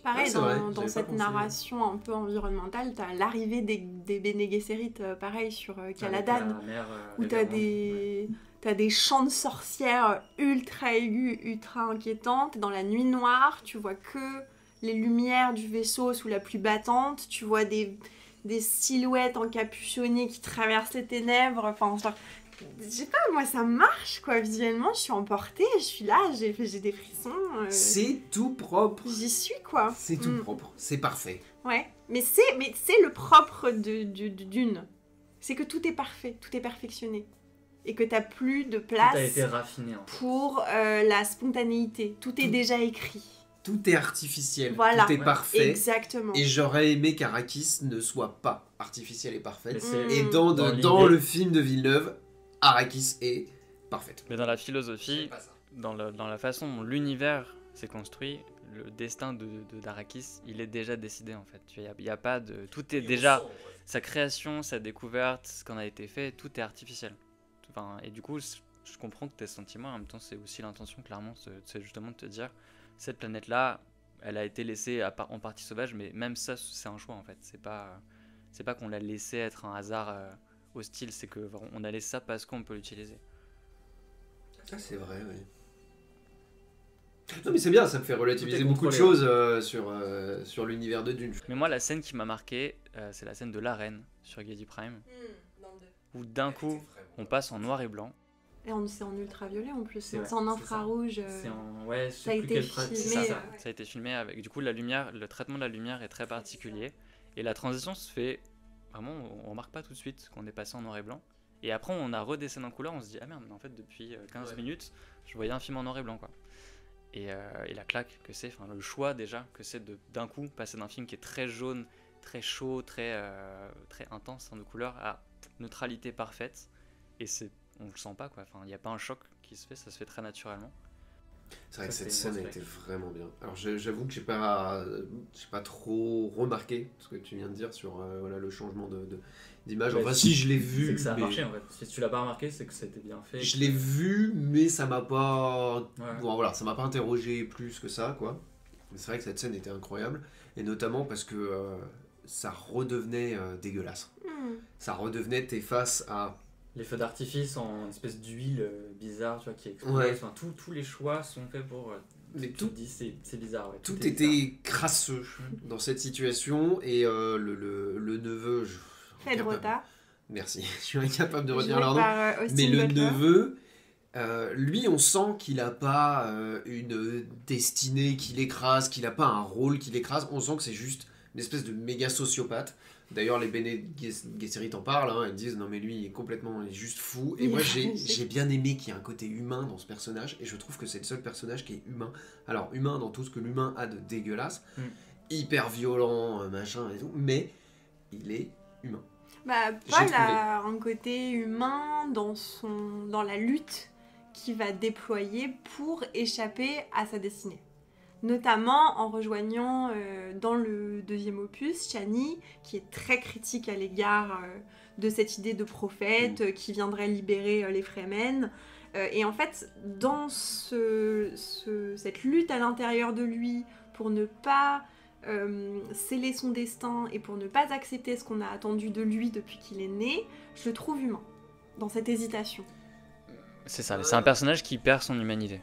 Pareil, Ouais, c'est vrai, dans j'avais pas cette pensé. narration un peu environnementale, t'as l'arrivée des Bene Gesserit, pareil, sur Caladan, Avec la mère, où t'as des chants de sorcières ultra aigus, ultra inquiétantes. Dans la nuit noire, tu vois que les lumières du vaisseau sous la pluie battante, tu vois des silhouettes encapuchonnées qui traversent les ténèbres, enfin, genre, je sais pas, moi ça marche quoi, visuellement, je suis emportée, je suis là, j'ai des frissons, C'est tout propre. j'y suis quoi. C'est tout Mm. propre, c'est parfait. Ouais, mais c'est le propre de Dune, c'est que tout est parfait, tout est perfectionné, et que t'as plus de Tout a place été raffiné en fait. pour la spontanéité, tout est Tout- déjà écrit. Tout est artificiel, Voilà. tout est Ouais. parfait. Exactement. Et j'aurais aimé qu'Arrakis ne soit pas artificiel et parfaite. Mais c'est- Et dans Dans dans l'idée- le film de Villeneuve, Arrakis est parfaite. Mais dans la philosophie, pas ça. dans la façon dont l'univers s'est construit, le destin d'Arrakis, il est déjà décidé en fait. Il y a pas de... Tout est déjà... Sa création, sa découverte, ce qu'on a été fait, tout est artificiel. Enfin, et du coup, je comprends que tes sentiments, en même temps, c'est aussi l'intention, clairement, c'est justement de te dire, cette planète-là, elle a été laissée en partie sauvage, mais même ça, c'est un choix, en fait. C'est pas qu'on l'a laissé être un hasard hostile, c'est qu'on a laissé ça parce qu'on peut l'utiliser. Ça, c'est vrai, oui. Non, mais c'est bien, ça me fait relativiser Tout est beaucoup de contrôlé, choses sur l'univers de Dune. Mais moi, la scène qui m'a marqué, c'est la scène de l'arène sur Giedi Prime, où d'un coup, on passe en noir et blanc. Et c'est en ultraviolet en plus, C'est c'est vrai, en c'est infrarouge. C'est en... Ouais, je ça a sais plus été quel c'est filmé, ça. Ça a été filmé avec, du coup, la lumière, le traitement de la lumière est très particulier. Et la transition se fait, vraiment, on remarque pas tout de suite qu'on est passé en noir et blanc. Et après, on a redescendu en couleur, on se dit, ah merde, mais en fait, depuis 15 minutes, je voyais un film en noir et blanc, quoi. Et la claque que c'est, enfin, le choix déjà, que c'est d'un coup passer d'un film qui est très jaune, très chaud, très intense en de couleurs, à neutralité parfaite. Et on le sent pas, quoi. Enfin, il n'y a pas un choc qui se fait, ça se fait très naturellement. C'est vrai que Ça, cette c'est une scène a grosse été vraiment bien. Alors j'avoue que j'ai pas trop remarqué ce que tu viens de dire sur voilà, le changement d'image. Ouais, Enfin si, je l'ai vu. C'est que ça a mais- marché en fait. Si tu l'as pas remarqué, c'est que c'était bien fait. Je l'ai vu, mais ça m'a pas... Ouais. Bon, voilà, ça m'a pas interrogé plus que ça, quoi. Mais c'est vrai que cette scène était incroyable, et notamment parce que ça redevenait dégueulasse. Hmm. Ça redevenait, t'es face à... Les feux d'artifice en espèce d'huile bizarre, tu vois, qui explose. Ouais. Enfin, tous les choix sont faits pour. Mais tu tout, te dis, c'est bizarre. Ouais. tout est bizarre. était crasseux dans cette situation, et le neveu... Fedrota, Merci, je suis incapable de joué retenir leur nom. par Austin Mais le Butler. neveu, lui, on sent qu'il n'a pas une destinée qui l'écrase, qu'il n'a pas un rôle qui l'écrase. On sent que c'est juste une espèce de méga sociopathe. D'ailleurs, les Bene Gesserit en parlent, hein, ils disent non mais lui il est juste fou. Et moi j'ai bien aimé qu'il y ait un côté humain dans ce personnage, et je trouve que c'est le seul personnage qui est humain. Alors humain dans tout ce que l'humain a de dégueulasse, hyper violent, machin et tout, mais il est humain. Bah, J'ai Paul trouvé. a un côté humain dans la lutte qu'il va déployer pour échapper à sa destinée. Notamment en rejoignant dans le deuxième opus Chani, qui est très critique à l'égard de cette idée de prophète qui viendrait libérer les Fremen. Et en fait, dans cette lutte à l'intérieur de lui pour ne pas sceller son destin et pour ne pas accepter ce qu'on a attendu de lui depuis qu'il est né, je le trouve humain, dans cette hésitation. C'est ça, c'est un personnage qui perd son humanité.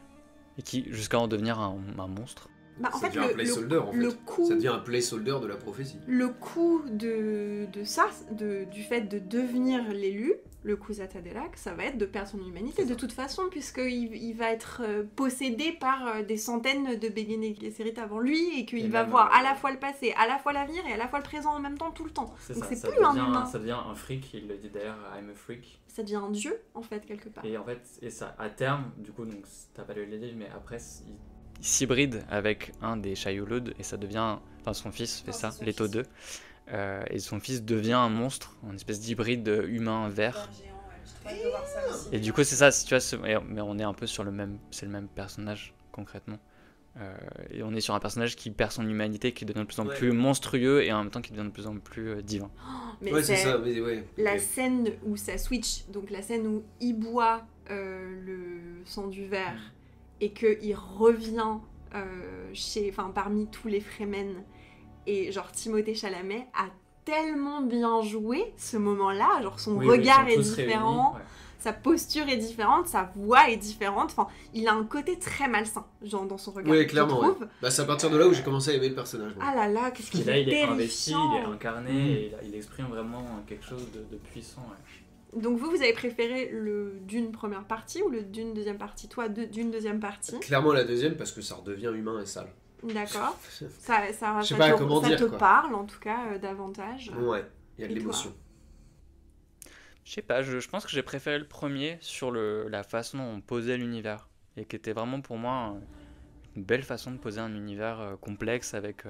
Et qui, jusqu'à en devenir un monstre. Bah, en Ça fait, devient un placeholder, en fait. le coup... Ça devient un placeholder de la prophétie. Le coût de ça, du fait de devenir l'élu, le coup Zatadelak, ça va être de perdre son humanité de toute façon, puisqu'il va être possédé par des centaines de Bene Gesserit avant lui, et qu'il Et va même, voir à la fois le passé, à la fois l'avenir, et à la fois le présent en même temps, tout le temps. C'est Donc ça, c'est ça plus un devient, humain. ça devient un freak, il le dit d'ailleurs, I'm a freak. Ça devient un dieu, en fait, quelque part. Et en fait, et ça, à terme, du coup, donc t'as pas lu les livres, mais après, Il s'hybride avec un des Shai-Hulud et ça devient... Enfin, son fils fait Non, ça, c'est son Leto fils. 2. Et son fils devient un monstre, une espèce d'hybride humain-vert. Et du coup, c'est ça, tu vois, mais on est un peu sur le même... C'est le même personnage, concrètement. Et on est sur un personnage qui perd son humanité, qui devient de plus en plus monstrueux et en même temps qui devient de plus en plus divin. Mais Ouais, c'est ça, mais ouais. La Ok. scène où ça switch, donc la scène où il boit le sang du verre et qu'il revient parmi tous les Fremen, et genre Timothée Chalamet a tellement bien joué ce moment-là, genre son regard est différent, sa posture est différente, sa voix est différente, enfin il a un côté très malsain genre dans son regard, Ouais, je clairement, trouve. ouais. Bah, c'est à partir de là où j'ai commencé à aimer le personnage. moi. Ah là là, qu'est-ce Et qu'il là, est il est investi, terrifiant. il est incarné, et il exprime vraiment quelque chose de puissant. Ouais. Donc vous avez préféré le Dune première partie ou le Dune deuxième partie? Toi, Dune deuxième partie. Clairement la deuxième parce que ça redevient humain et sale. D'accord. Je Ça sais pas te, comment ça dire, te quoi. parle en tout cas davantage. Ouais, il y a de Et toi l'émotion. Je sais pas, je pense que j'ai préféré le premier sur la façon dont on posait l'univers. Et qui était vraiment pour moi une belle façon de poser un univers complexe avec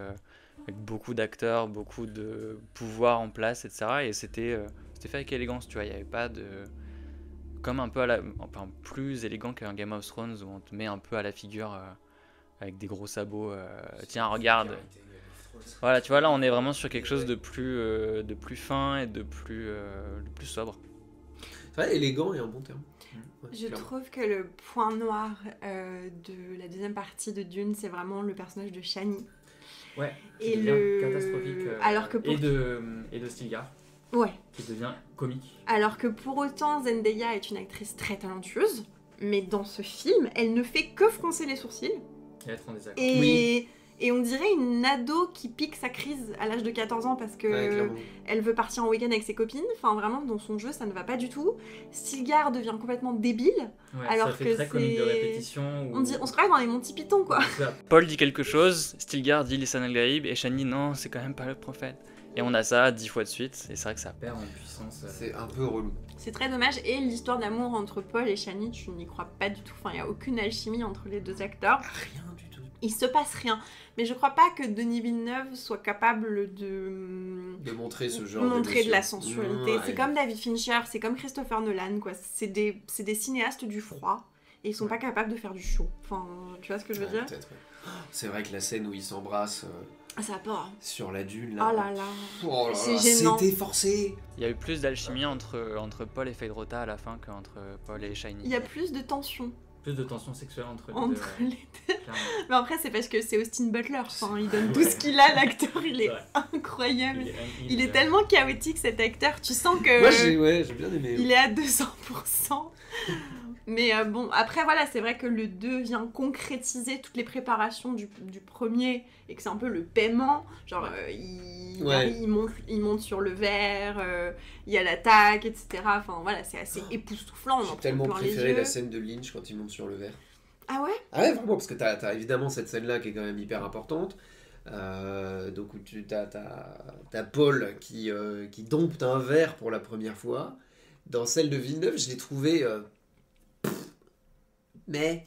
beaucoup d'acteurs, beaucoup de pouvoir en place, etc. Et c'était fait avec élégance, tu vois, il n'y avait pas de... Comme un peu enfin, plus élégant qu'un Game of Thrones où on te met un peu à la figure avec des gros sabots. Tiens, regarde. Voilà, tu vois, là on est vraiment sur quelque chose de plus fin et de plus sobre. C'est vrai, élégant est un bon terme. Ouais, Je clairement. trouve que le point noir de la deuxième partie de Dune, c'est vraiment le personnage de Shani. Ouais, Et qui devient catastrophique. Alors que pour... Et de Stilgar, Ouais. qui devient comique. Alors que pour autant, Zendaya est une actrice très talentueuse, mais dans ce film, elle ne fait que froncer les sourcils. Et être en désaccord. Et, Oui. et on dirait une ado qui pique sa crise à l'âge de 14 ans parce que Ouais, clairement. elle veut partir en week-end avec ses copines. Enfin, vraiment, dans son jeu, ça ne va pas du tout. Stilgar devient complètement débile. Ouais, alors ça fait que très comique de c'est- répétition. On se croit dans les Monty Python, quoi. Paul dit quelque chose, Stilgar dit Lisan al-Gaïb, et Shani non, c'est quand même pas le prophète. Et on a ça 10 fois de suite, et c'est vrai que ça... perd en puissance. C'est un peu relou. C'est très dommage. Et l'histoire d'amour entre Paul et Shani, tu n'y crois pas du tout. Enfin, il n'y a aucune alchimie entre les deux acteurs. Rien du tout. Il se passe rien. Mais je crois pas que Denis Villeneuve soit capable de De montrer ce genre montrer de la d'émotion. sensualité. Ouais. C'est comme David Fincher, c'est comme Christopher Nolan, quoi. C'est des cinéastes du froid. Et ils sont pas capables de faire du chaud. Enfin, tu vois ce que je veux Ouais, dire? peut-être, ouais. C'est vrai que la scène où ils s'embrassent Ah, ça a pas. Hein. sur la dune, là. Oh là là. Oh là C'est là, gênant. c'était forcé. Il y a eu plus d'alchimie entre Paul et Phaedrota à la fin qu'entre Paul et Shiny. Il y a plus de tension Plus de tension sexuelle entre les entre deux. les deux. Clairement. Mais après, c'est parce que c'est Austin Butler. Enfin, il donne tout ce qu'il a, l'acteur. Il est Ouais. incroyable. Il est est tellement chaotique, cet acteur. Tu sens que Moi, j'ai bien aimé. il est à 200%. Mais bon, après, voilà, c'est vrai que le 2 vient concrétiser toutes les préparations du premier et que c'est un peu le paiement. Genre, Ouais. il monte sur le verre, il y a l'attaque, etc. Enfin, voilà, c'est assez époustouflant. on en J'ai prend tellement plein les préféré yeux. la scène de Lynch quand il monte sur le verre. Ah ouais? Ah ouais, vraiment, parce que t'as évidemment cette scène-là qui est quand même hyper importante. Donc où t'as Paul qui dompte un verre pour la première fois. Dans celle de Villeneuve, je l'ai trouvé... mais...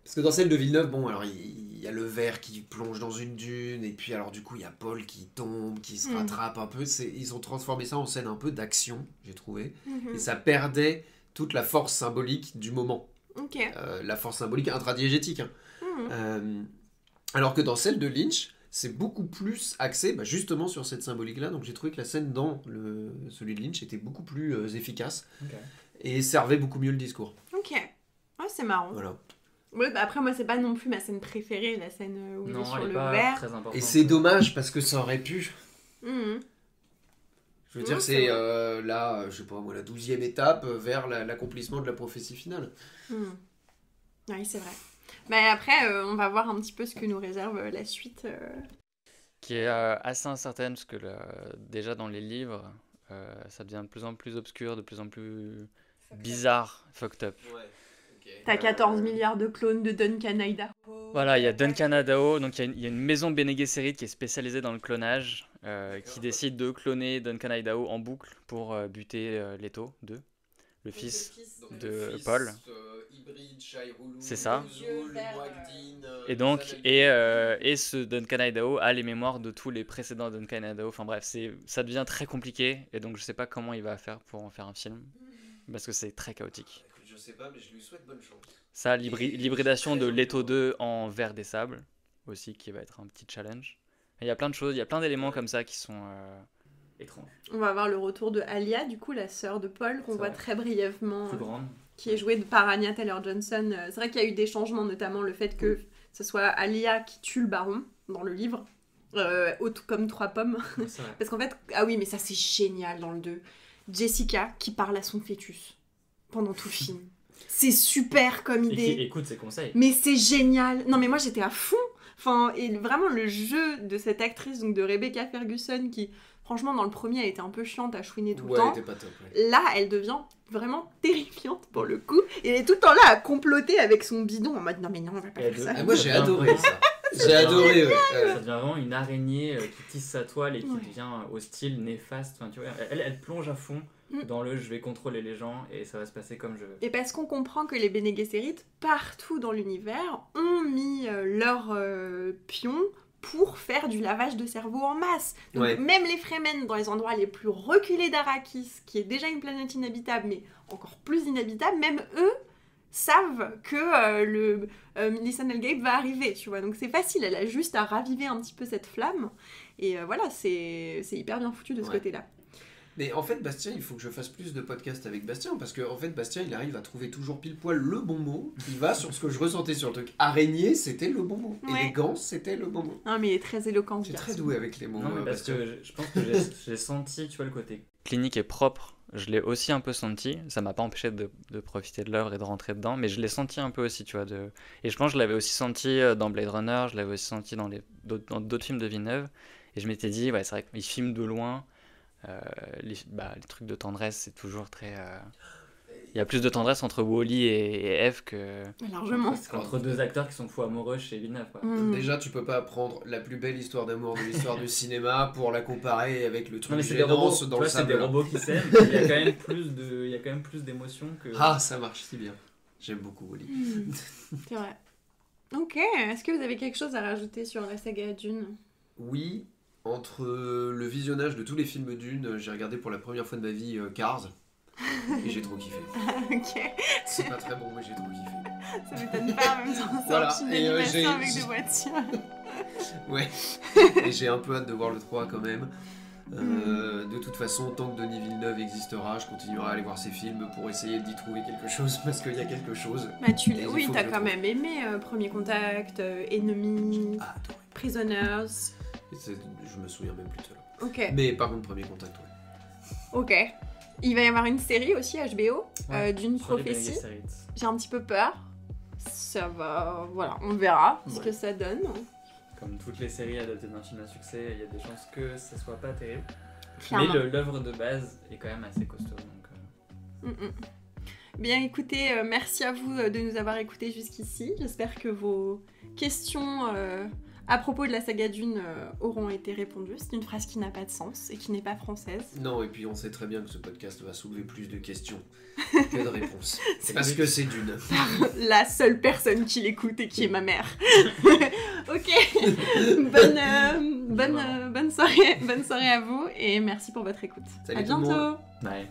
Parce que dans celle de Villeneuve, bon, alors il y a le verre qui plonge dans une dune, et puis alors du coup il y a Paul qui tombe, qui se rattrape un peu. Ils ont transformé ça en scène un peu d'action, j'ai trouvé. Mhm. Et ça perdait toute la force symbolique du moment. Ok. La force symbolique intradiégétique. Hein. Mhm. Alors que dans celle de Lynch, c'est beaucoup plus axé justement sur cette symbolique-là. Donc j'ai trouvé que la scène dans celui de Lynch était beaucoup plus efficace Ok. et servait beaucoup mieux le discours. Ok. Ouais, c'est marrant. Voilà. Ouais, bah après, moi, c'est pas non plus ma scène préférée, la scène où il est Non, sur elle le est pas verre. très importante. Et c'est dommage parce que ça aurait pu. Mhm. Je veux dire, Ouais, c'est c'est là, je sais pas moi, la 12e étape vers l'accomplissement de la prophétie finale. Mhm. Oui, c'est vrai. Mais après, on va voir un petit peu ce que nous réserve la suite. Qui est assez incertaine, parce que déjà dans les livres, ça devient de plus en plus obscur, de plus en plus bizarre, fucked up. Ouais. T'as 14 milliards de clones de Duncan Idaho. Voilà, il y a Duncan Idaho, donc il y a une maison Bene Gesserit qui est spécialisée dans le clonage, qui décide de cloner Duncan Idaho en boucle pour buter Leto 2, le fils de Paul. Hybride, Shai-Hulud, C'est ça. Zul, Muad'Dib, Et donc, Zadok. et ce Duncan Idaho a les mémoires de tous les précédents Duncan Idaho. Enfin bref, ça devient très compliqué, et donc je sais pas comment il va faire pour en faire un film, parce que c'est très chaotique. Écoute, je sais pas, mais je lui souhaite bonne chance. Ça, l'hybridation de Leto 2 en ver des sables, aussi, qui va être un petit challenge. Et il y a plein de choses, il y a plein d'éléments comme ça qui sont étranges. On va avoir le retour de Alia, du coup, la sœur de Paul, qu'on C'est voit vrai. très brièvement, Plus grande. qui est jouée par Anya Taylor-Johnson. C'est vrai qu'il y a eu des changements, notamment le fait que ce soit Alia qui tue le baron dans le livre, comme 3 pommes. C'est vrai. Parce qu'en fait, ah oui, mais ça c'est génial dans le 2. Jessica qui parle à son fœtus pendant tout le film. C'est super comme Et qui idée. écoute ses conseils. Mais c'est génial. Non mais moi j'étais à fond. Enfin, et vraiment le jeu de cette actrice, donc de Rebecca Ferguson, qui franchement dans le premier elle était un peu chiante à chouiner tout le Ouais, temps. t'es pas top. Ouais. Là, elle devient vraiment terrifiante pour le coup. Et elle est tout le temps là à comploter avec son bidon en mode non mais non on va pas Et faire ça. Ah, moi j'ai Ça adoré ça. J'ai Ça adoré. Ouais. Ça devient vraiment une araignée qui tisse sa toile et qui Ouais. devient hostile, néfaste. Enfin, tu vois, elle plonge à fond dans le je vais contrôler les gens et ça va se passer comme je veux. Et parce qu'on comprend que les Bene Gesserit, partout dans l'univers, ont mis leurs pions pour faire du lavage de cerveau en masse. Donc Ouais. même les Fremen, dans les endroits les plus reculés d'Arrakis, qui est déjà une planète inhabitable, mais encore plus inhabitable, même eux savent que Millicent Elgape va arriver, tu vois. Donc c'est facile, elle a juste à raviver un petit peu cette flamme. Et voilà, c'est hyper bien foutu de ce Ouais. côté-là. Mais en fait, Bastien, il faut que je fasse plus de podcasts avec Bastien parce que en fait, Bastien, il arrive à trouver toujours pile poil le bon mot. Il va sur ce que je ressentais sur le truc. Araignée, c'était le bon mot. Ouais. Élégance, c'était le bon mot. Non mais il est très éloquent. Tu ce es très garçon. doué avec les mots. Non, mais parce Bastien. que je pense que j'ai senti, tu vois, le côté. Clinique est propre, je l'ai aussi un peu senti. Ça m'a pas empêché de profiter de l'œuvre et de rentrer dedans, mais je l'ai senti un peu aussi, tu vois. Et je pense que je l'avais aussi senti dans Blade Runner, je l'avais aussi senti dans d'autres films de Villeneuve. Et je m'étais dit, ouais, c'est vrai qu'il filme de loin. Les trucs de tendresse, c'est toujours très. Il y a plus de tendresse entre Wall-E et Eve que. Largement. C'est entre deux acteurs qui sont fous amoureux chez Villeneuve, quoi. Déjà, tu peux pas prendre la plus belle histoire d'amour de l'histoire du cinéma pour la comparer avec le Non, truc mais c'est des gênant robots, dans tu le vois, c'est sable. des là. robots qui s'aiment. Il y a quand même plus d'émotions que. Ah, ça marche si bien. J'aime beaucoup Wally. C'est vrai. Ok, est-ce que vous avez quelque chose à rajouter sur la saga Dune? Oui, entre le visionnage de tous les films Dune, j'ai regardé pour la première fois de ma vie Cars. Et j'ai trop kiffé. Ok, C'est pas très bon, mais j'ai trop kiffé. ça m'étonne pas en même temps, c'est Voilà, un film et, d'animation avec j'ai- des voitures. Ouais. Et j'ai un peu hâte de voir le 3 quand même. De toute façon, tant que Denis Villeneuve existera, je continuerai à aller voir ses films pour essayer d'y trouver quelque chose, parce qu'il y a quelque chose. Bah, Il oui, faut t'as que je quand le même aimé Premier Contact, Enemy, Ah, adoré. Prisoners. Je me souviens même plus de cela. Ok, Mais par contre, Premier Contact, ouais. ok. Il va y avoir une série aussi HBO Ouais, d'une sur les Bene prophétie. Gesserit. J'ai un petit peu peur. Ça va, voilà, on verra ce Ouais. que ça donne. Comme toutes les séries adaptées d'un film à succès, il y a des chances que ça soit pas terrible. Clairement. Mais l'œuvre de base est quand même assez costaud. Donc, Bien écoutez, merci à vous de nous avoir écoutés jusqu'ici. J'espère que vos questions à propos de la saga Dune auront été répondues. C'est une phrase qui n'a pas de sens et qui n'est pas française. Non, et puis on sait très bien que ce podcast va soulever plus de questions que de réponses. C'est parce que c'est Dune. La seule personne qui l'écoute et qui est ma mère. Ok, bonne soirée à vous et merci pour votre écoute. Salut à tout le monde. bientôt. ouais.